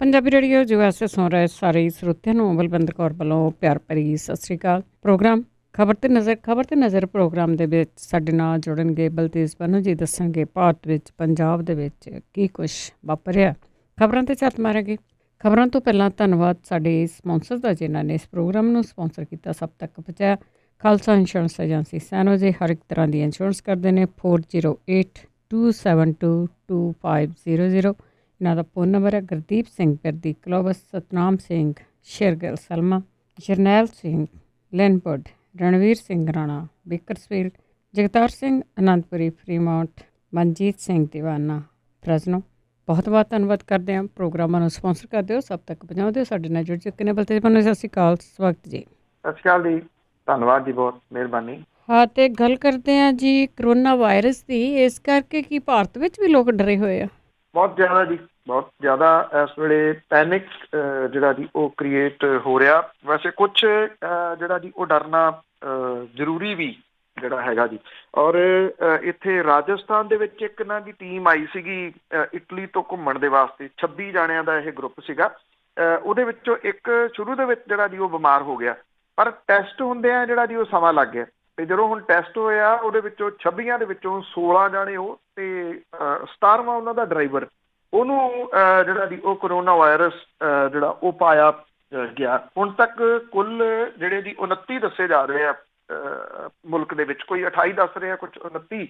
Punjabi radio ਜੋ ਐਸੇ ਸੁਣ ਰਹੇ ਸਾਰੇ ਸਰੋਤਿਆਂ ਨੂੰ ਬਲਵੰਤ ਕੌਰ ਵੱਲੋਂ ਪਿਆਰ ਭਰੀ ਸਤਿ ਸ਼੍ਰੀ ਅਕਾਲ। ਪ੍ਰੋਗਰਾਮ ਖਬਰ ਤੇ ਨਜ਼ਰ ਪ੍ਰੋਗਰਾਮ ਦੇ ਵਿੱਚ ਸਾਡੇ ਨਾਲ ਜੁੜਨਗੇ ਬਲਤੇਜ ਬਨੂ ਜੀ। ਦੱਸਣਗੇ ਭਾਰਤ ਵਿੱਚ ਪੰਜਾਬ ਦੇ ਵਿੱਚ ਕੀ ਕੁਛ ਵਾਪਰਿਆ। ਖਬਰਾਂ ਤੇ ਝਾਤ ਮਾਰਾਂਗੇ। ਖਬਰਾਂ ਤੋਂ ਪਹਿਲਾਂ ਧੰਨਵਾਦ ਸਾਡੇ ਸਪਾਂਸਰ ਦਾ ਜਿਨ੍ਹਾਂ ਨੇ ਇਸ ਪ੍ਰੋਗਰਾਮ ਨੂੰ ਸਪਾਂਸਰ ਕੀਤਾ, ਸਭ ਤੱਕ ਪਹੁੰਚਾਇਆ। ਖਾਲਸਾ ਇੰਸ਼ੋਰੈਂਸ ਏਜੰਸੀ ਸੈਨੋ ਜੇ ਹਰ ਇੱਕ ਤਰ੍ਹਾਂ ਦੀ ਇੰਸ਼ੋਰੈਂਸ ਕਰਦੇ ਨੇ। 4082722500 ਇਹਨਾਂ ਦਾ ਫੋਨ ਨੰਬਰ ਹੈ। ਗੁਰਦੀਪ ਸਿੰਘ ਪਿਰਦੀ ਕਲੋਵਸ, ਸਤਨਾਮ ਸਿੰਘ ਸ਼ੇਰਗਿੱਲ ਸਲਮਾ, ਜਰਨੈਲ ਸਿੰਘ ਲੈਨਪੁਰ, ਰਣਵੀਰ ਸਿੰਘ ਰਾਣਾ ਬੇਕਰਸਫੀਲਡ, ਜਗਤਾਰ ਸਿੰਘ ਅਨੰਦਪੁਰੀ ਫਰੀਮਾਉਂਟ, ਮਨਜੀਤ ਸਿੰਘ ਦੀਵਾਨਾ ਫਰਜ਼ਨੋ। ਬਹੁਤ ਬਹੁਤ ਧੰਨਵਾਦ ਕਰਦੇ ਹਾਂ। ਪ੍ਰੋਗਰਾਮਾਂ ਨੂੰ ਸਪਾਂਸਰ ਕਰਦੇ ਹੋ, ਸਭ ਤੱਕ ਪਹੁੰਚਾਉਂਦੇ ਹੋ। ਸਾਡੇ ਨਾਲ ਜੁੜ ਚੁੱਕੇ ਨੇ ਬਲਤੇਜ ਬਨੂ। ਸਤਿ ਸ਼੍ਰੀ ਅਕਾਲ, ਸਵਾਗਤ ਜੀ। ਸਤਿ ਸ਼੍ਰੀ ਅਕਾਲ ਜੀ, ਧੰਨਵਾਦ ਜੀ, ਬਹੁਤ ਮਿਹਰਬਾਨੀ। ਹਾਂ, ਤੇ ਗੱਲ ਕਰਦੇ ਹਾਂ ਜੀ ਕਰੋਨਾ ਵਾਇਰਸ ਦੀ। ਇਸ ਕਰਕੇ ਕੀ ਭਾਰਤ ਵਿੱਚ ਵੀ ਲੋਕ ਡਰੇ ਹੋਏ ਆ? ਬਹੁਤ ਜ਼ਿਆਦਾ ਜੀ, ਬਹੁਤ ਜ਼ਿਆਦਾ। ਇਸ ਵੇਲੇ ਪੈਨਿਕ ਜਿਹੜਾ ਜੀ ਉਹ ਕ੍ਰੀਏਟ ਹੋ ਰਿਹਾ। ਵੈਸੇ ਕੁਛ ਜਿਹੜਾ ਜੀ ਉਹ ਡਰਨਾ ਜ਼ਰੂਰੀ ਵੀ ਜਿਹੜਾ ਹੈਗਾ ਜੀ। ਔਰ ਇੱਥੇ ਰਾਜਸਥਾਨ ਦੇ ਵਿੱਚ ਇੱਕ ਇਹਨਾਂ ਦੀ ਟੀਮ ਆਈ ਸੀਗੀ ਇਟਲੀ ਤੋਂ ਘੁੰਮਣ ਦੇ ਵਾਸਤੇ। 26 ਜਾਣਿਆਂ ਦਾ ਇਹ ਗਰੁੱਪ ਸੀਗਾ। ਉਹਦੇ ਵਿੱਚੋਂ ਇੱਕ ਸ਼ੁਰੂ ਦੇ ਵਿੱਚ ਜਿਹੜਾ ਜੀ ਉਹ ਬਿਮਾਰ ਹੋ ਗਿਆ, ਪਰ ਟੈਸਟ ਹੁੰਦੇ ਆ ਜਿਹੜਾ ਜੀ ਉਹ ਸਮਾਂ ਲੱਗ ਗਿਆ। ਤੇ ਜਦੋਂ ਹੁਣ ਟੈਸਟ ਹੋਇਆ ਉਹਦੇ ਵਿੱਚੋਂ 26 ਦੇ ਵਿੱਚੋਂ 16 ਜਾਣੇ ਉਹ ਤੇ 17ਵਾਂ ਉਹਨਾਂ ਦਾ ਡਰਾਈਵਰ, ਉਹਨੂੰ ਜਿਹੜਾ ਜੀ ਉਹ ਕਰੋਨਾ ਵਾਇਰਸ ਜਿਹੜਾ ਉਹ ਪਾਇਆ ਗਿਆ। ਹੁਣ ਤੱਕ ਕੁੱਲ ਜਿਹੜੇ ਜੀ 29 ਦੱਸੇ ਜਾ ਰਹੇ ਆ ਮੁਲਕ ਦੇ ਵਿੱਚ। ਕੋਈ 28 ਦੱਸ ਰਿਹਾ, ਕੁਝ 29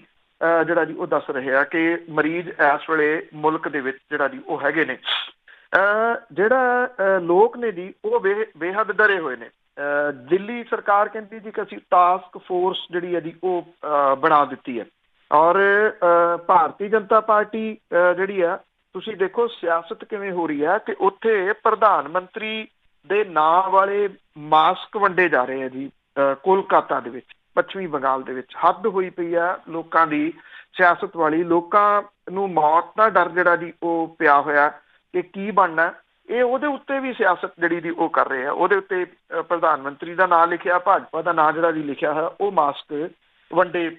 ਜਿਹੜਾ ਜੀ ਉਹ ਦੱਸ ਰਹੇ ਆ ਕਿ ਮਰੀਜ਼ ਇਸ ਵੇਲੇ ਮੁਲਕ ਦੇ ਵਿੱਚ ਜਿਹੜਾ ਜੀ ਉਹ ਹੈਗੇ ਨੇ। ਜਿਹੜਾ ਲੋਕ ਨੇ ਜੀ ਉਹ ਬੇਹੱਦ ਡਰੇ ਹੋਏ ਨੇ। ਦਿੱਲੀ ਸਰਕਾਰ ਕਹਿੰਦੀ ਜੀ ਕਿ ਅਸੀਂ ਟਾਸਕ ਫੋਰਸ ਜਿਹੜੀ ਹੈ ਜੀ ਉਹ ਬਣਾ ਦਿੱਤੀ ਹੈ। ਔਰ ਭਾਰਤੀ ਜਨਤਾ ਪਾਰਟੀ ਜਿਹੜੀ ਆ, ਤੁਸੀਂ ਦੇਖੋ ਸਿਆਸਤ ਕਿਵੇਂ ਹੋ ਰਹੀ ਹੈ ਕਿ ਉੱਥੇ ਪ੍ਰਧਾਨ ਮੰਤਰੀ ਦੇ ਨਾਂ ਵਾਲੇ ਮਾਸਕ ਵੰਡੇ ਜਾ ਰਹੇ ਆ ਜੀ। ਕੋਲਕਾਤਾ ਦੇ ਵਿੱਚ, ਪੱਛਮੀ ਬੰਗਾਲ ਦੇ ਵਿੱਚ ਹੱਦ ਹੋਈ ਪਈ ਆ ਲੋਕਾਂ ਦੀ ਸਿਆਸਤ ਵਾਲੀ। ਲੋਕਾਂ ਨੂੰ ਮੌਤ ਦਾ ਡਰ ਜਿਹੜਾ ਜੀ ਉਹ ਪਿਆ ਹੋਇਆ ਕਿ ਕੀ ਬਣਨਾ। ਇਹ ਉਹਦੇ ਉੱਤੇ ਵੀ ਸਿਆਸਤ ਜਿਹੜੀ ਦੀ ਉਹ ਕਰ ਰਹੇ ਆ। ਉਹਦੇ ਉੱਤੇ ਪ੍ਰਧਾਨ ਮੰਤਰੀ ਦਾ ਨਾਂ ਲਿਖਿਆ, ਭਾਜਪਾ ਦਾ ਨਾਂ ਜਿਹੜਾ ਜੀ ਲਿਖਿਆ ਹੈ, ਉਹ ਮਾਸਕ ਵੰਡੇ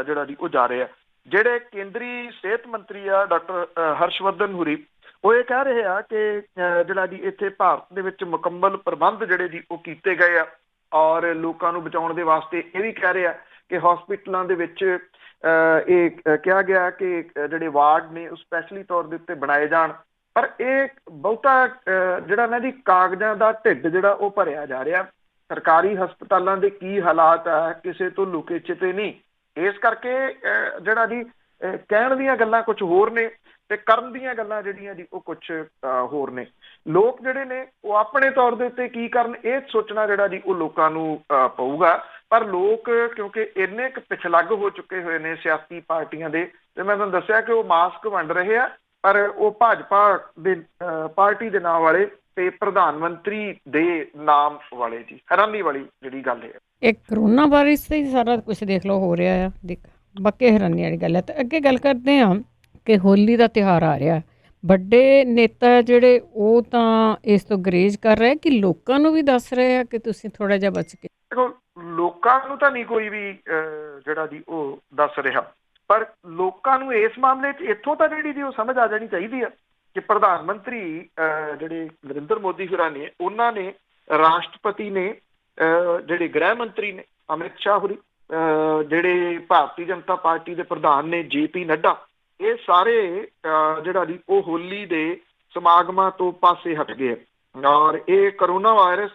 ਜਿਹੜਾ ਜੀ ਉਹ ਜਾ ਰਹੇ ਆ। ਜਿਹੜੇ ਕੇਂਦਰੀ ਸਿਹਤ ਮੰਤਰੀ ਆ ਡਾਕਟਰ ਹਰਸ਼ਵਰਧਨ ਹੁਰੀ, ਉਹ ਇਹ ਕਹਿ ਰਹੇ ਆ ਕਿ ਜਿਹੜਾ ਜੀ ਇੱਥੇ ਭਾਰਤ ਦੇ ਵਿੱਚ ਮੁਕੰਮਲ ਪ੍ਰਬੰਧ ਜਿਹੜੇ ਜੀ ਉਹ ਕੀਤੇ ਗਏ ਆ। ਔਰ ਲੋਕਾਂ ਨੂੰ ਬਚਾਉਣ ਦੇ ਵਾਸਤੇ ਇਹ ਵੀ ਕਹਿ ਰਹੇ ਆ ਕਿ ਹਸਪੀਟਲਾਂ ਦੇ ਵਿੱਚ ਇਹ ਕਿਹਾ ਗਿਆ ਕਿ ਜਿਹੜੇ ਵਾਰਡ ਨੇ ਉਹ ਸਪੈਸ਼ਲੀ ਤੌਰ ਦੇ ਉੱਤੇ ਬਣਾਏ ਜਾਣ। ਪਰ ਇਹ ਬਹੁਤਾ ਜਿਹੜਾ ਨਾ ਜੀ ਕਾਗਜ਼ਾਂ ਦਾ ਢਿੱਡ ਜਿਹੜਾ ਉਹ ਭਰਿਆ ਜਾ ਰਿਹਾ। ਸਰਕਾਰੀ ਹਸਪਤਾਲਾਂ ਦੇ ਕੀ ਹਾਲਾਤ ਆ ਕਿਸੇ ਤੋਂ ਲੁਕੇ ਛਿਪੇ ਨਹੀਂ। ਇਸ ਕਰਕੇ ਜਿਹੜਾ ਜੀ ਕਹਿਣ ਦੀਆਂ ਗੱਲਾਂ ਕੁਝ ਹੋਰ ਨੇ ਤੇ ਕਰਨ ਦੀਆਂ ਗੱਲਾਂ ਜਿਹੜੀਆਂ ਜੀ ਉਹ ਕੁਝ ਹੋਰ ਨੇ। ਲੋਕ ਜਿਹੜੇ ਨੇ ਉਹ ਆਪਣੇ ਤੌਰ ਦੇ ਉੱਤੇ ਕੀ ਕਰਨ ਇਹ ਸੋਚਣਾ ਜਿਹੜਾ ਜੀ ਉਹ ਲੋਕਾਂ ਨੂੰ ਪਊਗਾ। ਪਰ ਲੋਕ ਕਿਉਂਕਿ ਇੰਨੇ ਕੁ ਪਿਛਲੱਗ ਹੋ ਚੁੱਕੇ ਹੋਏ ਨੇ ਸਿਆਸੀ ਪਾਰਟੀਆਂ ਦੇ, ਤੇ ਮੈਂ ਤੁਹਾਨੂੰ ਦੱਸਿਆ ਕਿ ਉਹ ਮਾਸਕ ਵੰਡ ਰਹੇ ਆ, ਪਰ ਉਹ ਭਾਜਪਾ ਦੇ ਪਾਰਟੀ ਦੇ ਨਾਮ ਵਾਲੇ ਤੇ ਪ੍ਰਧਾਨ ਮੰਤਰੀ ਦੇ ਨਾਮ ਵਾਲੇ ਜੀ। ਹੈਰਾਨੀ ਵਾਲੀ ਜਿਹੜੀ ਗੱਲ ਹੈ। ਇਹ ਕਰੋਨਾ ਵਾਇਰਸ ਤੇ ਹੀ ਸਾਰਾ ਕੁਝ ਦੇਖ ਲਓ ਹੋ ਰਿਹਾ ਆ। ਬਾਕੀ ਹੈਰਾਨੀ ਵਾਲੀ ਗੱਲ ਹੈ। ਤੇ ਅੱਗੇ ਗੱਲ ਕਰਦੇ ਹਾਂ ਕਿ ਹੋਲੀ ਦਾ ਤਿਉਹਾਰ ਆ ਰਿਹਾ। ਵੱਡੇ ਨੇਤਾ ਜਿਹੜੇ ਉਹ ਤਾਂ ਇਸ ਤੋਂ ਗਰੇਜ਼ ਕਰ ਰਹੇ ਕਿ ਲੋਕਾਂ ਨੂੰ ਵੀ ਦੱਸ ਰਹੇ ਆ ਕਿ ਤੁਸੀਂ ਥੋੜਾ ਜਿਹਾ ਬਚ ਕੇ। ਦੇਖੋ, ਲੋਕਾਂ ਨੂੰ ਤਾਂ ਨਹੀਂ ਕੋਈ ਵੀ ਜਿਹੜਾ ਜੀ ਉਹ ਦੱਸ ਰਿਹਾ, ਪਰ ਲੋਕਾਂ ਨੂੰ ਇਸ ਮਾਮਲੇ 'ਚ ਇੱਥੋਂ ਤਾਂ ਜਿਹੜੀ ਜੀ ਉਹ ਸਮਝ ਆ ਜਾਣੀ ਚਾਹੀਦੀ ਆ ਕਿ ਪ੍ਰਧਾਨ ਮੰਤਰੀ ਜਿਹੜੇ ਨਰਿੰਦਰ ਮੋਦੀ ਹੋਰਾਂ ਨੇ, ਉਹਨਾਂ ਨੇ, ਰਾਸ਼ਟਰਪਤੀ ਨੇ, ਜਿਹੜੇ ਗ੍ਰਹਿ ਮੰਤਰੀ ਨੇ ਅਮਿਤ ਸ਼ਾਹ ਹੋਰੀ, ਜਿਹੜੇ ਭਾਰਤੀ ਜਨਤਾ ਪਾਰਟੀ ਦੇ ਪ੍ਰਧਾਨ ਨੇ JP ਨੱਡਾ, ਇਹ ਸਾਰੇ ਜਿਹੜਾ ਜੀ ਉਹ ਹੋਲੀ ਦੇ ਸਮਾਗਮਾਂ ਤੋਂ ਪਾਸੇ ਹਟ ਗਏ। ਔਰ ਇਹ ਕਰੋਨਾ ਵਾਇਰਸ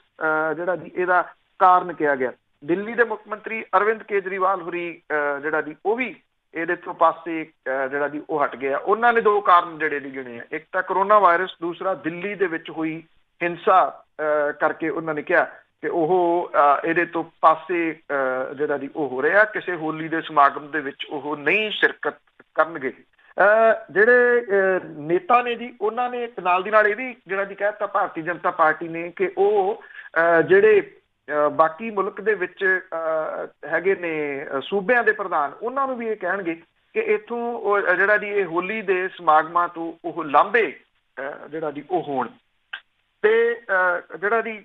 ਜਿਹੜਾ ਜੀ ਇਹਦਾ ਕਾਰਨ ਕਿਹਾ ਗਿਆ। ਦਿੱਲੀ ਦੇ ਮੁੱਖ ਮੰਤਰੀ ਅਰਵਿੰਦ ਕੇਜਰੀਵਾਲ ਹੋਰੀ ਜਿਹੜਾ ਜੀ ਉਹ ਵੀ ਇਹਦੇ ਤੋਂ ਪਾਸੇ ਜਿਹੜਾ ਜੀ ਉਹ ਹਟ ਗਿਆ। ਉਹਨਾਂ ਨੇ ਦੋ ਕਾਰਨ ਜਿਹੜੇ ਜੀ ਗਿਣੇ ਆ, ਇੱਕ ਤਾਂ ਕਰੋਨਾ ਵਾਇਰਸ, ਦੂਸਰਾ ਦਿੱਲੀ ਦੇ ਵਿੱਚ ਹੋਈ ਹਿੰਸਾ ਕਰਕੇ ਉਹਨਾਂ ਨੇ ਕਿਹਾ ਕਿ ਉਹ ਇਹਦੇ ਤੋਂ ਪਾਸੇ ਜਿਹੜਾ ਜੀ ਉਹ ਹੋ ਰਿਹਾ, ਕਿਸੇ ਹੋਲੀ ਦੇ ਸਮਾਗਮ ਦੇ ਵਿੱਚ ਉਹ ਨਹੀਂ ਸ਼ਿਰਕਤ ਕਰਨਗੇ। ਜਿਹੜੇ ਨੇਤਾ ਨੇ ਜੀ ਉਹਨਾਂ ਨੇ ਨਾਲ ਦੀ ਨਾਲ ਇਹ ਵੀ ਜਿਹੜਾ ਜੀ ਕਹਿ ਦਿੱਤਾ ਭਾਰਤੀ ਜਨਤਾ ਪਾਰਟੀ ਨੇ ਕਿ ਉਹ ਜਿਹੜੇ ਬਾਕੀ ਮੁਲਕ ਦੇ ਵਿੱਚ ਹੈਗੇ ਨੇ ਸੂਬਿਆਂ ਦੇ ਪ੍ਰਧਾਨ, ਉਹਨਾਂ ਨੂੰ ਵੀ ਇਹ ਕਹਿਣਗੇ ਕਿ ਇੱਥੋਂ ਜਿਹੜਾ ਜੀ ਇਹ ਹੋਲੀ ਦੇ ਸਮਾਗਮਾਂ ਤੋਂ ਉਹ ਲਾਂਭੇ ਜਿਹੜਾ ਜੀ ਉਹ ਹੋਣ। ਤੇ ਜਿਹੜਾ ਜੀ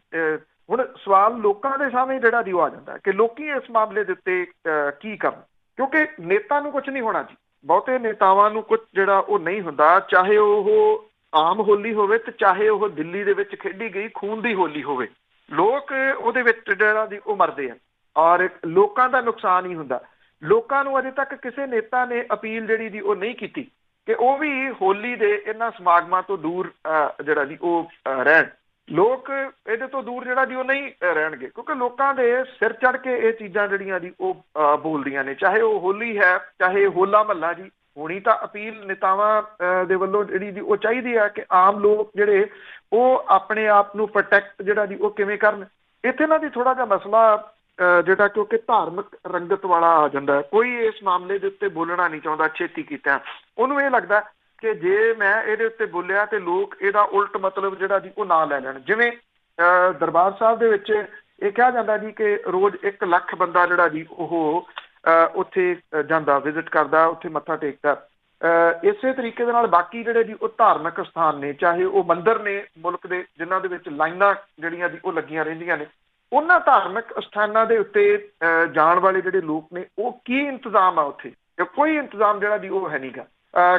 ਹੁਣ ਸਵਾਲ ਲੋਕਾਂ ਦੇ ਸਾਹਮਣੇ ਜਿਹੜਾ ਜੀ ਉਹ ਆ ਜਾਂਦਾ ਕਿ ਲੋਕੀ ਇਸ ਮਾਮਲੇ ਦੇ ਉੱਤੇ ਕੀ ਕਰਨ, ਕਿਉਂਕਿ ਨੇਤਾ ਨੂੰ ਕੁਝ ਨਹੀਂ ਹੋਣਾ ਜੀ। ਬਹੁਤੇ ਨੇਤਾਵਾਂ ਨੂੰ ਕੁਝ ਜਿਹੜਾ ਉਹ ਨਹੀਂ ਹੁੰਦਾ, ਚਾਹੇ ਉਹ ਆਮ ਹੋਲੀ ਹੋਵੇ ਤੇ ਚਾਹੇ ਉਹ ਦਿੱਲੀ ਦੇ ਵਿੱਚ ਖੇਡੀ ਗਈ ਖੂਨ ਦੀ ਹੋਲੀ ਹੋਵੇ, ਲੋਕ ਉਹਦੇ ਵਿੱਚ ਜਿਹੜਾ ਦੀ ਉਹ ਮਰਦੇ ਆ ਔਰ ਲੋਕਾਂ ਦਾ ਨੁਕਸਾਨ ਹੀ ਹੁੰਦਾ। ਲੋਕਾਂ ਨੂੰ ਅਜੇ ਤੱਕ ਕਿਸੇ ਨੇਤਾ ਨੇ ਅਪੀਲ ਜਿਹੜੀ ਦੀ ਉਹ ਨਹੀਂ ਕੀਤੀ ਕਿ ਉਹ ਵੀ ਹੋਲੀ ਦੇ ਇਹਨਾਂ ਸਮਾਗਮਾਂ ਤੋਂ ਦੂਰ ਜਿਹੜਾ ਦੀ ਉਹ ਰਹਿਣ। ਲੋਕ ਇਹਦੇ ਤੋਂ ਦੂਰ ਜਿਹੜਾ ਦੀ ਉਹ ਨਹੀਂ ਰਹਿਣਗੇ, ਕਿਉਂਕਿ ਲੋਕਾਂ ਦੇ ਸਿਰ ਚੜ ਕੇ ਇਹ ਚੀਜ਼ਾਂ ਜਿਹੜੀਆਂ ਦੀ ਉਹ ਬੋਲਦੀਆਂ ਨੇ, ਚਾਹੇ ਉਹ ਹੋਲੀ ਹੈ ਚਾਹੇ ਹੋਲਾ ਮਹੱਲਾ ਜੀ। ਹੋਣੀ ਤਾਂ ਅਪੀਲ ਨੇਤਾਵਾਂ ਦੇ ਵੱਲੋਂ ਜਿਹੜੀ ਦੀ ਉਹ ਚਾਹੀਦੀ ਹੈ ਕਿ ਆਮ ਲੋਕ ਜਿਹੜੇ ਉਹ ਆਪਣੇ ਆਪ ਨੂੰ ਪ੍ਰੋਟੈਕਟ ਜਿਹੜਾ ਦੀ ਉਹ ਕਿਵੇਂ ਕਰਨ। ਇੱਥੇ ਨਾ ਦੀ ਥੋੜਾ ਜਿਹਾ ਮਸਲਾ ਜਿਹੜਾ ਕਿਉਂਕਿ ਧਾਰਮਿਕ ਰੰਗਤ ਵਾਲਾ ਆ ਜਾਂਦਾ, ਕੋਈ ਇਸ ਮਾਮਲੇ ਦੇ ਉੱਤੇ ਬੋਲਣਾ ਨਹੀਂ ਚਾਹੁੰਦਾ ਛੇਤੀ ਕੀਤਾ। ਉਹਨੂੰ ਇਹ ਲੱਗਦਾ ਕਿ ਜੇ ਮੈਂ ਇਹਦੇ ਉੱਤੇ ਬੋਲਿਆ ਤੇ ਲੋਕ ਇਹਦਾ ਉਲਟ ਮਤਲਬ ਜਿਹੜਾ ਜੀ ਉਹ ਨਾ ਲੈ ਲੈਣ। ਜਿਵੇਂ ਦਰਬਾਰ ਸਾਹਿਬ ਦੇ ਵਿੱਚ ਇਹ ਕਿਹਾ ਜਾਂਦਾ ਜੀ ਕਿ ਰੋਜ਼ 1 ਲੱਖ ਬੰਦਾ ਜਿਹੜਾ ਜੀ ਉਹ ਉੱਥੇ ਜਾਂਦਾ, ਵਿਜ਼ਿਟ ਕਰਦਾ, ਉੱਥੇ ਮੱਥਾ ਟੇਕਦਾ। ਇਸੇ ਤਰੀਕੇ ਦੇ ਨਾਲ ਬਾਕੀ ਜਿਹੜੇ ਜੀ ਉਹ ਧਾਰਮਿਕ ਸਥਾਨ ਨੇ, ਚਾਹੇ ਉਹ ਮੰਦਿਰ ਨੇ ਮੁਲਕ ਦੇ ਜਿਨ੍ਹਾਂ ਦੇ ਵਿੱਚ ਲਾਈਨਾਂ ਜਿਹੜੀਆਂ ਜੀ ਉਹ ਲੱਗੀਆਂ ਰਹਿੰਦੀਆਂ ਨੇ, ਉਹਨਾਂ ਧਾਰਮਿਕ ਸਥਾਨਾਂ ਦੇ ਉੱਤੇ ਜਾਣ ਵਾਲੇ ਜਿਹੜੇ ਲੋਕ ਨੇ ਉਹ ਕੀ ਇੰਤਜ਼ਾਮ ਆ ਉੱਥੇ? ਕੋਈ ਇੰਤਜ਼ਾਮ ਜਿਹੜਾ ਦੀ ਉਹ ਹੈ ਨਹੀਂਗਾ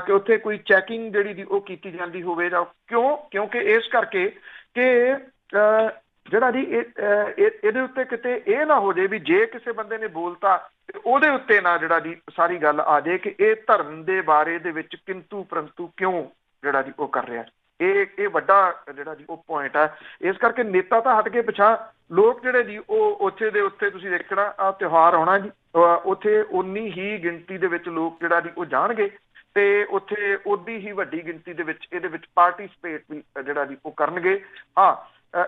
ਕਿ ਉੱਥੇ ਕੋਈ ਚੈਕਿੰਗ ਜਿਹੜੀ ਦੀ ਉਹ ਕੀਤੀ ਜਾਂਦੀ ਹੋਵੇ ਜਾਂ ਕਿਉਂਕਿ ਇਸ ਕਰਕੇ ਕਿ ਜਿਹੜਾ ਜੀ ਇਹਦੇ ਉੱਤੇ ਕਿਤੇ ਇਹ ਨਾ ਹੋ ਜਾਏ ਵੀ ਜੇ ਕਿਸੇ ਬੰਦੇ ਨੇ ਬੋਲਤਾ ਤੇ ਉਹਦੇ ਉੱਤੇ ਨਾ ਜਿਹੜਾ ਜੀ ਸਾਰੀ ਗੱਲ ਆ ਜਾਏ ਕਿ ਇਹ ਧਰਮ ਦੇ ਬਾਰੇ ਦੇ ਵਿੱਚ ਕਿੰਤੂ ਪਰੰਤੂ ਕਿਉਂ ਜਿਹੜਾ ਜੀ ਉਹ ਕਰ ਰਿਹਾ। ਇਹ ਵੱਡਾ ਜਿਹੜਾ ਜੀ ਉਹ ਪੁਆਇੰਟ ਹੈ। ਇਸ ਕਰਕੇ ਨੇਤਾ ਤਾਂ ਹਟ ਕੇ ਪਿਛਾਂ ਲੋਕ ਜਿਹੜੇ ਜੀ ਉਹ ਉੱਥੇ ਦੇ ਉੱਤੇ ਤੁਸੀਂ ਦੇਖਣਾ ਆ ਤਿਉਹਾਰ ਆਉਣਾ ਜੀ, ਉੱਥੇ ਉਨੀ ਹੀ ਗਿਣਤੀ ਦੇ ਵਿੱਚ ਲੋਕ ਜਿਹੜਾ ਜੀ ਉਹ ਜਾਣਗੇ ਤੇ ਉੱਥੇ ਉਡੀ ਹੀ ਵੱਡੀ ਗਿਣਤੀ ਦੇ ਵਿੱਚ ਇਹਦੇ ਵਿੱਚ ਪਾਰਟੀਸਪੇਟ ਵੀ ਜਿਹੜਾ ਜੀ ਉਹ ਕਰਨਗੇ। ਹਾਂ,